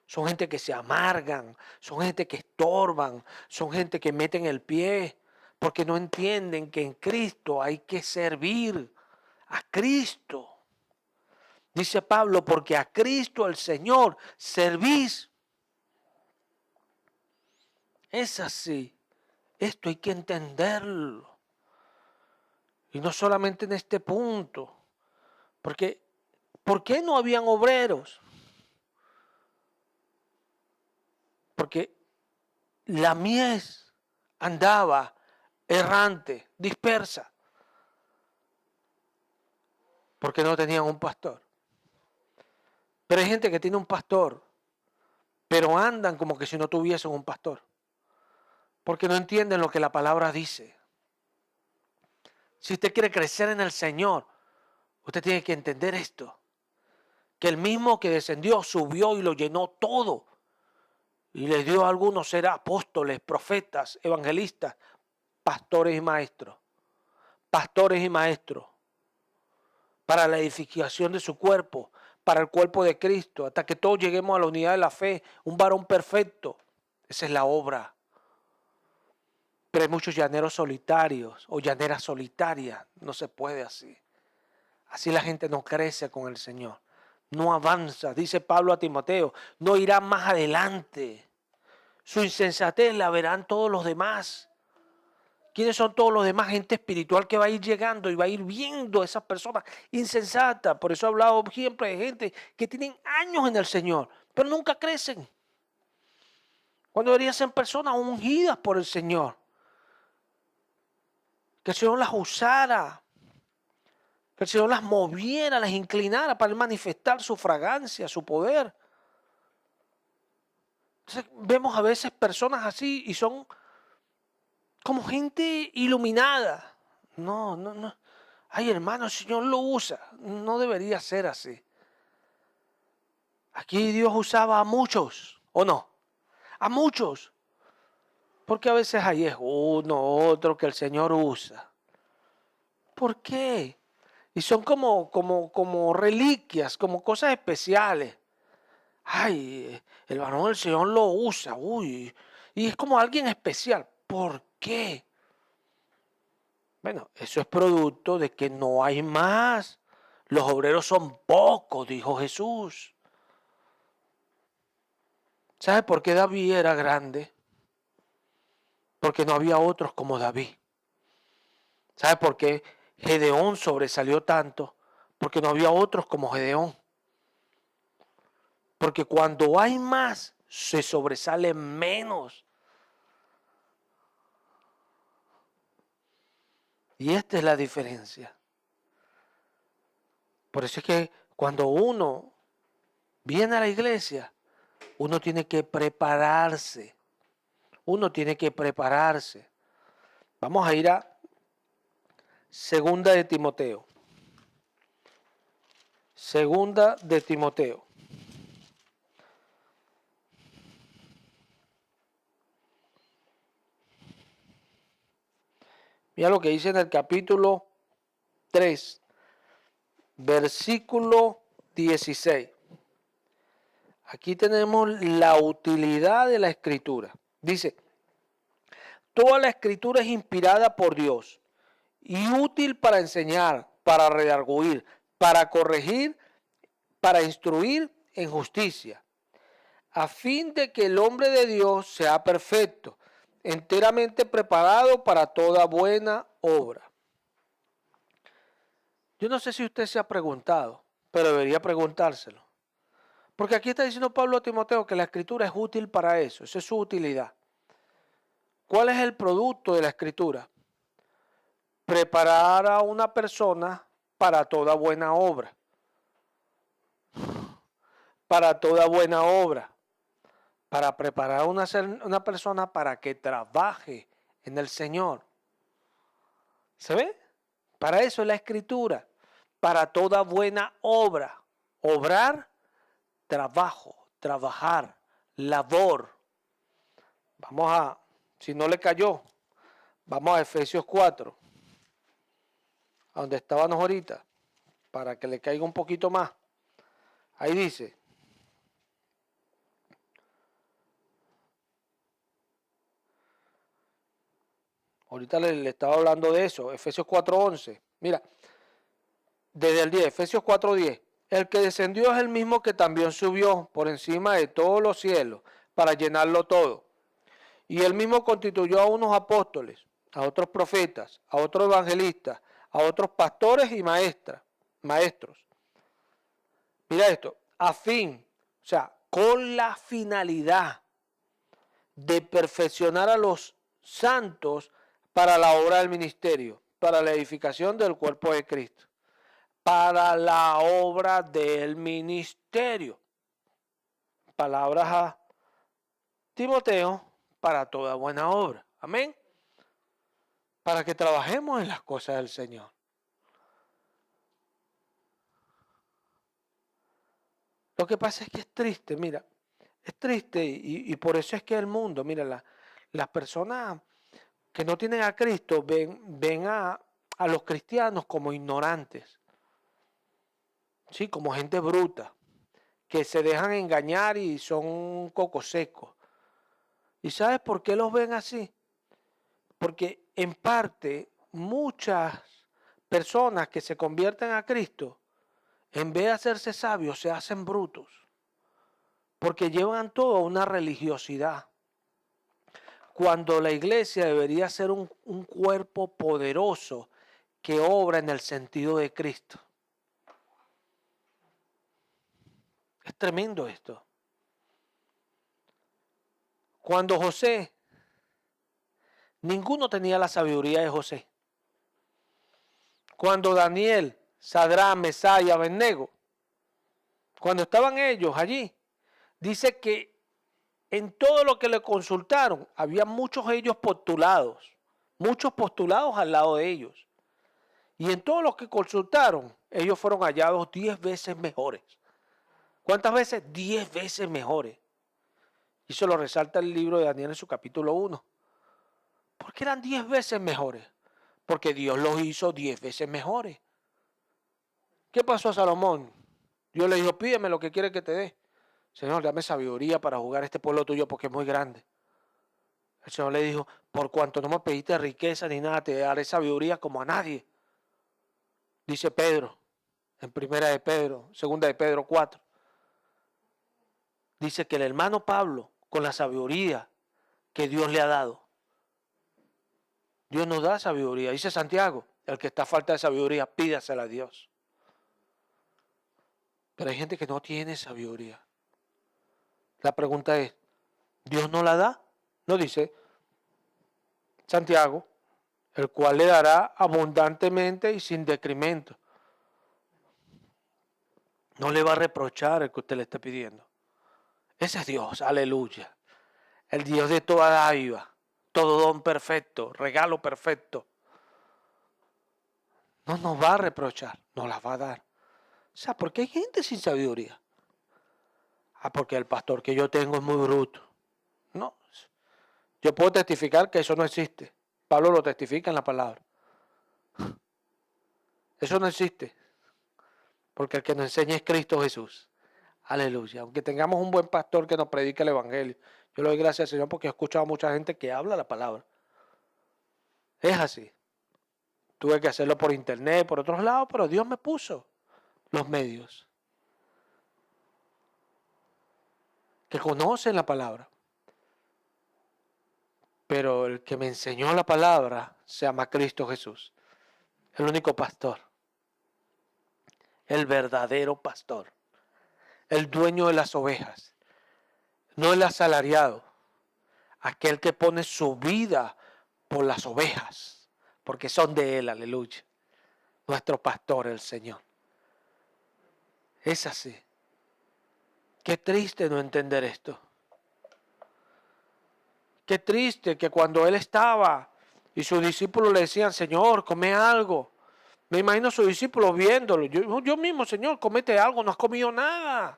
Son gente que se amargan, son gente que estorban, son gente que meten el pie, porque no entienden que en Cristo hay que servir a Cristo. Dice Pablo, porque a Cristo el Señor servís. Es así. Esto hay que entenderlo. Y no solamente en este punto. Porque, ¿por qué no habían obreros? Porque la mies andaba errante, dispersa. Porque no tenían un pastor. Pero hay gente que tiene un pastor, pero andan como que si no tuviesen un pastor. Porque no entienden lo que la palabra dice. Si usted quiere crecer en el Señor, usted tiene que entender esto. Que el mismo que descendió, subió y lo llenó todo. Y les dio a algunos ser apóstoles, profetas, evangelistas, pastores y maestros. Pastores y maestros. Para la edificación de su cuerpo, para el cuerpo de Cristo, hasta que todos lleguemos a la unidad de la fe, un varón perfecto. Esa es la obra. Pero hay muchos llaneros solitarios o llaneras solitarias. No se puede así. Así la gente no crece con el Señor. No avanza. Dice Pablo a Timoteo, no irá más adelante. Su insensatez la verán todos los demás. ¿Quiénes son todos los demás? Gente espiritual que va a ir llegando y va a ir viendo a esas personas insensatas. Por eso he hablado siempre de gente que tienen años en el Señor, pero nunca crecen. Cuando deberían ser personas ungidas por el Señor. Que el Señor las usara. Que el Señor las moviera, las inclinara para manifestar su fragancia, su poder. Entonces, vemos a veces personas así y son como gente iluminada. No, no, no. Ay, hermano, el Señor lo usa. No debería ser así. Aquí Dios usaba a muchos, ¿o no? A muchos. Porque a veces ahí es uno, otro que el Señor usa. ¿Por qué? Y son como reliquias, como cosas especiales. Ay, el varón del Señor lo usa, uy. Y es como alguien especial. ¿Por qué? Bueno, eso es producto de que no hay más. Los obreros son pocos, dijo Jesús. ¿Sabe por qué David era grande? Porque no había otros como David. ¿Sabe por qué Gedeón sobresalió tanto? Porque no había otros como Gedeón. Porque cuando hay más, se sobresale menos. Y esta es la diferencia. Por eso es que cuando uno viene a la iglesia, uno tiene que prepararse. Uno tiene que prepararse. Vamos a ir a Segunda de Timoteo. Segunda de Timoteo. Mira lo que dice en el capítulo 3, versículo 16. Aquí tenemos la utilidad de la escritura. Dice, toda la escritura es inspirada por Dios y útil para enseñar, para redarguir, para corregir, para instruir en justicia, a fin de que el hombre de Dios sea perfecto, enteramente preparado para toda buena obra. Yo no sé si usted se ha preguntado, pero debería preguntárselo. Porque aquí está diciendo Pablo a Timoteo que la escritura es útil para eso, esa es su utilidad. ¿Cuál es el producto de la escritura? Preparar a una persona para toda buena obra. Para toda buena obra. Para preparar a una persona para que trabaje en el Señor. ¿Se ve? Para eso es la escritura. Para toda buena obra. Obrar, trabajo, trabajar, labor. Vamos a, si no le cayó, vamos a Efesios 4, a donde estábamos ahorita, para que le caiga un poquito más. Ahí dice, ahorita le estaba hablando de eso, Efesios 4:11. Mira, desde el 10, Efesios 4:10. El que descendió es el mismo que también subió por encima de todos los cielos para llenarlo todo. Y él mismo constituyó a unos apóstoles, a otros profetas, a otros evangelistas, a otros pastores y maestros. Mira esto, a fin, o sea, con la finalidad de perfeccionar a los santos para la obra del ministerio, para la edificación del cuerpo de Cristo, para la obra del ministerio. Palabras a Timoteo, para toda buena obra. Amén. Para que trabajemos en las cosas del Señor. Lo que pasa es que es triste, mira, es triste y por eso es que el mundo, mira, las personas que no tienen a Cristo ven a los cristianos como ignorantes, ¿sí? Como gente bruta, que se dejan engañar y son cocos secos. ¿Y sabes por qué los ven así? Porque en parte muchas personas que se convierten a Cristo, en vez de hacerse sabios, se hacen brutos. Porque llevan todo a una religiosidad. Cuando la iglesia debería ser un cuerpo poderoso que obra en el sentido de Cristo. Es tremendo esto. Cuando José, ninguno tenía la sabiduría de José. Cuando Daniel, Sadrán, Mesach y Abednego, cuando estaban ellos allí, dice que en todo lo que le consultaron, había muchos de ellos muchos postulados al lado de ellos. Y en todos los que consultaron, ellos fueron hallados 10 veces mejores. ¿Cuántas veces? 10 veces mejores. Y eso lo resalta el libro de Daniel en su capítulo 1. ¿Por qué eran 10 veces mejores? Porque Dios los hizo 10 veces mejores. ¿Qué pasó a Salomón? Dios le dijo, pídeme lo que quiere que te dé. Señor, dame sabiduría para jugar este pueblo tuyo porque es muy grande. El Señor le dijo, por cuanto no me pediste riqueza ni nada, te daré sabiduría como a nadie. Dice Pedro, en segunda de Pedro 4. Dice que el hermano Pablo, con la sabiduría que Dios le ha dado, Dios nos da sabiduría. Dice Santiago, el que está a falta de sabiduría, pídasela a Dios. Pero hay gente que no tiene sabiduría. La pregunta es, ¿Dios no la da? No dice Santiago, el cual le dará abundantemente y sin decremento. No le va a reprochar el que usted le esté pidiendo. Ese es Dios, aleluya. El Dios de toda dádiva, todo don perfecto, regalo perfecto. No nos va a reprochar, nos las va a dar. O sea, porque hay gente sin sabiduría. Porque el pastor que yo tengo es muy bruto. No, yo puedo testificar que eso no existe. Pablo lo testifica en la palabra. Eso no existe. Porque el que nos enseña es Cristo Jesús. Aleluya. Aunque tengamos un buen pastor que nos predique el evangelio. Yo le doy gracias al Señor porque he escuchado a mucha gente que habla la palabra. Es así. Tuve que hacerlo por internet, por otros lados, pero Dios me puso los medios que conocen la palabra. Pero el que me enseñó la palabra se llama Cristo Jesús. El único pastor. El verdadero pastor. El dueño de las ovejas. No el asalariado. Aquel que pone su vida por las ovejas. Porque son de él, aleluya. Nuestro pastor, el Señor. Es así. Qué triste no entender esto. Qué triste que cuando él estaba y sus discípulos le decían, Señor, come algo. Me imagino a sus discípulos viéndolo. Yo mismo, Señor, comete algo, no has comido nada.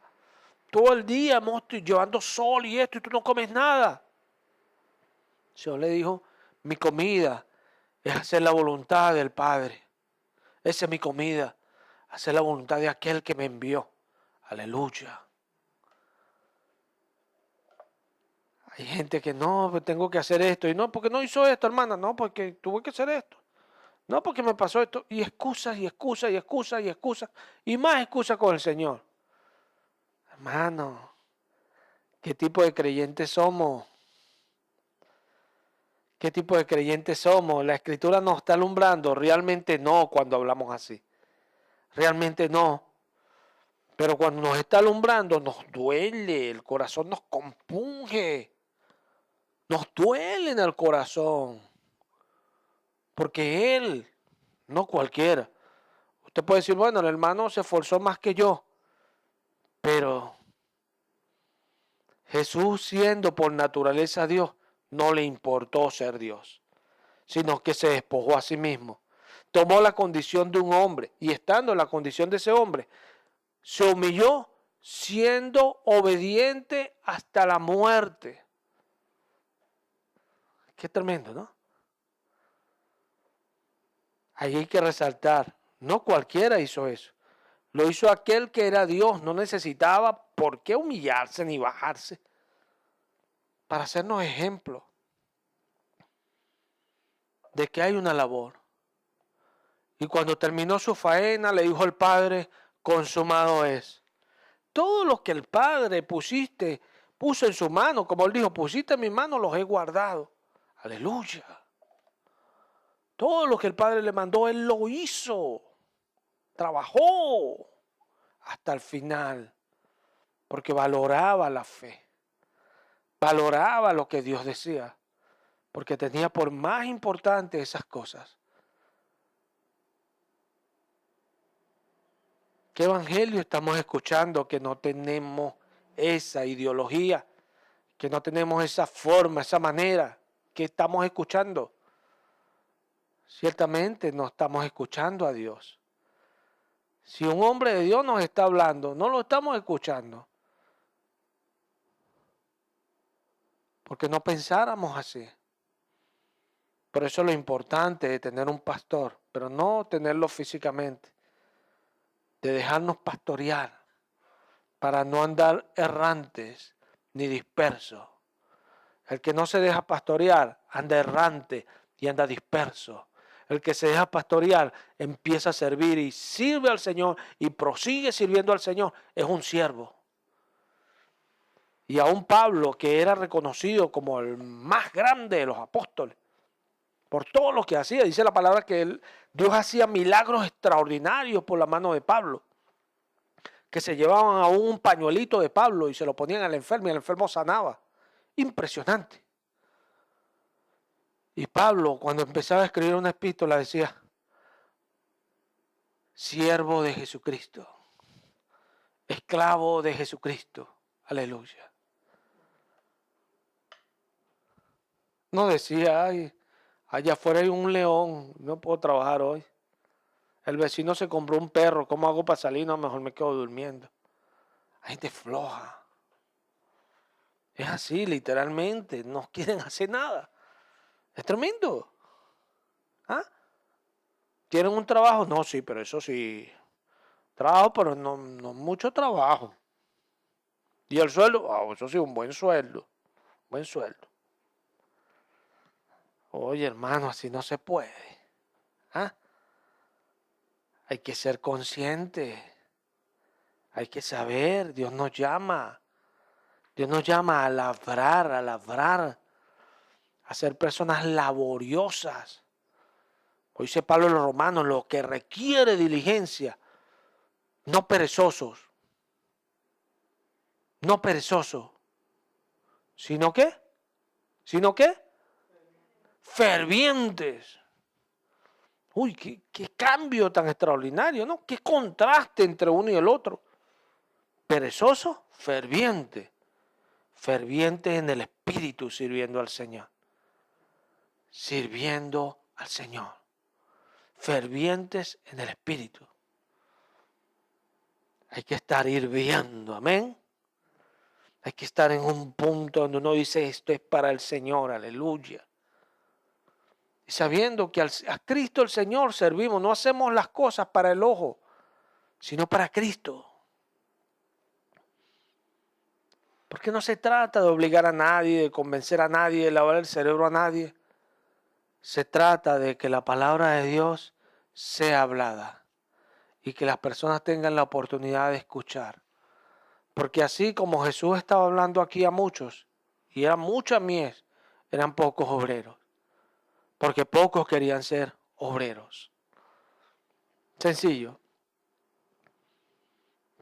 Todo el día hemos llevando sol y esto y tú no comes nada. El Señor le dijo, mi comida es hacer la voluntad del Padre. Esa es mi comida, hacer la voluntad de aquel que me envió. Aleluya. Hay gente que no, pues tengo que hacer esto. Y no, porque no hizo esto, hermana. No, porque tuve que hacer esto. No, porque me pasó esto. Y excusas, y excusas, y excusas, y excusas. Y más excusas con el Señor. Hermano, ¿qué tipo de creyentes somos? ¿Qué tipo de creyentes somos? La Escritura nos está alumbrando. Realmente no cuando hablamos así. Realmente no. Pero cuando nos está alumbrando nos duele. El corazón nos compunge. Nos duele en el corazón. Porque Él, no cualquiera. Usted puede decir, bueno, el hermano se esforzó más que yo. Pero Jesús, siendo por naturaleza Dios, no le importó ser Dios, sino que se despojó a sí mismo. Tomó la condición de un hombre y estando en la condición de ese hombre, se humilló siendo obediente hasta la muerte. Qué tremendo, ¿no? Ahí hay que resaltar, no cualquiera hizo eso. Lo hizo aquel que era Dios, no necesitaba por qué humillarse ni bajarse para hacernos ejemplo de que hay una labor. Y cuando terminó su faena, le dijo al Padre, consumado es. Todo lo que el Padre puso en su mano, como él dijo, pusiste en mi mano, los he guardado. Aleluya. Todo lo que el Padre le mandó, él lo hizo. Trabajó hasta el final, porque valoraba la fe. valoraba lo que Dios decía, porque tenía por más importante esas cosas. ¿Qué evangelio estamos escuchando que no tenemos esa ideología, que no tenemos esa forma, esa manera? ¿Qué estamos escuchando? Ciertamente no estamos escuchando a Dios. Si un hombre de Dios nos está hablando, no lo estamos escuchando. Porque no pensáramos así. Por eso lo importante de tener un pastor, pero no tenerlo físicamente, de dejarnos pastorear para no andar errantes ni dispersos. El que no se deja pastorear anda errante y anda disperso. El que se deja pastorear empieza a servir y sirve al Señor y prosigue sirviendo al Señor. Es un siervo. Y aún Pablo, que era reconocido como el más grande de los apóstoles, por todo lo que hacía, dice la palabra que Dios hacía milagros extraordinarios por la mano de Pablo, que se llevaban aún un pañuelito de Pablo y se lo ponían al enfermo y el enfermo sanaba. Impresionante. Y Pablo, cuando empezaba a escribir una epístola, decía, siervo de Jesucristo, esclavo de Jesucristo, aleluya. No decía, ay, allá afuera hay un león, no puedo trabajar hoy. El vecino se compró un perro, ¿cómo hago para salir? No, mejor me quedo durmiendo. Hay gente floja. Es así, literalmente, no quieren hacer nada. Es tremendo. ¿Ah? ¿Tienen un trabajo? No, sí, pero eso sí. Trabajo, pero no mucho trabajo. ¿Y el sueldo? Ah, eso sí, un buen sueldo. Buen sueldo. Oye, hermano, así no se puede. ¿Ah? Hay que ser consciente. Hay que saber. Dios nos llama. Dios nos llama a labrar, a ser personas laboriosas. Hoy dice Pablo en los Romanos, lo que requiere diligencia, no perezosos, no perezosos, sino qué, sino qué, fervientes. Uy, qué cambio tan extraordinario, ¿no? Qué contraste entre uno y el otro. Perezoso, ferviente. Ferviente en el espíritu sirviendo al Señor. Sirviendo al Señor. Fervientes en el espíritu. Hay que estar hirviendo, amén. Hay que estar en un punto donde uno dice, esto es para el Señor, aleluya. Y sabiendo que a Cristo el Señor servimos, no hacemos las cosas para el ojo, sino para Cristo. Porque no se trata de obligar a nadie, de convencer a nadie, de lavar el cerebro a nadie. Se trata de que la palabra de Dios sea hablada y que las personas tengan la oportunidad de escuchar. Porque así como Jesús estaba hablando aquí a muchos, y eran muchas mies, eran pocos obreros. Porque pocos querían ser obreros. Sencillo.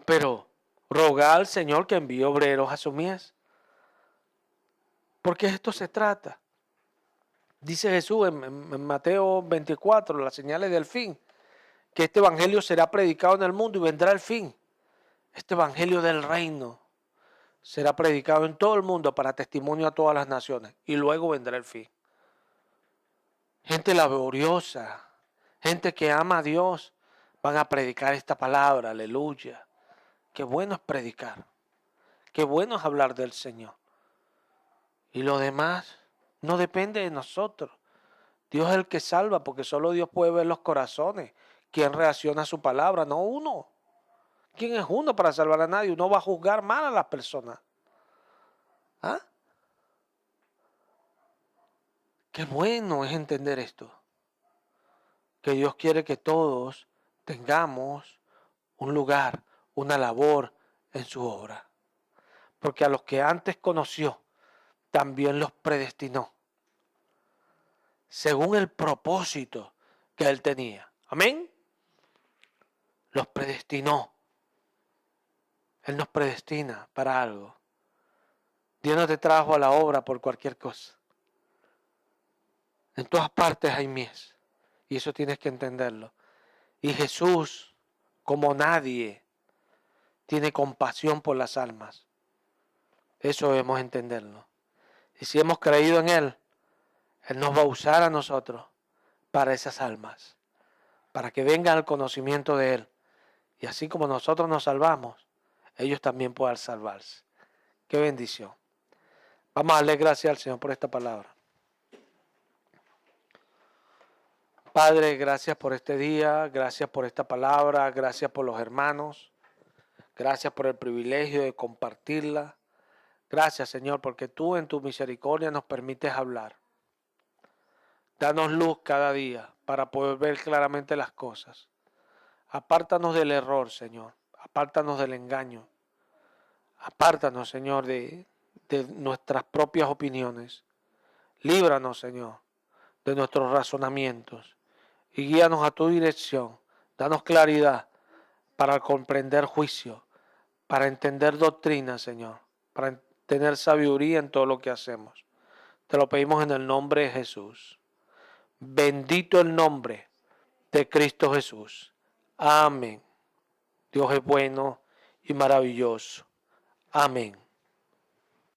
Pero rogar al Señor que envíe obreros a su mies. Porque esto se trata. Dice Jesús en Mateo 24, las señales del fin, que este evangelio será predicado en el mundo y vendrá el fin. Este evangelio del reino será predicado en todo el mundo para testimonio a todas las naciones y luego vendrá el fin. Gente laboriosa, gente que ama a Dios, van a predicar esta palabra, aleluya. Qué bueno es predicar, qué bueno es hablar del Señor. Y lo demás no depende de nosotros. Dios es el que salva, porque solo Dios puede ver los corazones. ¿Quién reacciona a su palabra? No uno. ¿Quién es uno para salvar a nadie? Uno va a juzgar mal a las personas. ¿Ah? Qué bueno es entender esto. Que Dios quiere que todos tengamos un lugar, una labor en su obra. Porque a los que antes conoció, también los predestinó. Según el propósito que Él tenía. Amén. Los predestinó. Él nos predestina para algo. Dios no te trajo a la obra por cualquier cosa. En todas partes hay mies. Y eso tienes que entenderlo. Y Jesús, como nadie, tiene compasión por las almas. Eso debemos entenderlo. Y si hemos creído en Él, Él nos va a usar a nosotros para esas almas. Para que vengan al conocimiento de Él. Y así como nosotros nos salvamos, ellos también puedan salvarse. Qué bendición. Vamos a darle gracias al Señor por esta palabra. Padre, gracias por este día, gracias por esta palabra, gracias por los hermanos, gracias por el privilegio de compartirla. Gracias, Señor, porque tú en tu misericordia nos permites hablar. Danos luz cada día para poder ver claramente las cosas. Apártanos del error, Señor. Apártanos del engaño. Apártanos, Señor, de nuestras propias opiniones. Líbranos, Señor, de nuestros razonamientos. Y guíanos a tu dirección. Danos claridad para comprender juicio, para entender doctrina, Señor, para tener sabiduría en todo lo que hacemos. Te lo pedimos en el nombre de Jesús. Bendito el nombre de Cristo Jesús. Amén. Dios es bueno y maravilloso. Amén.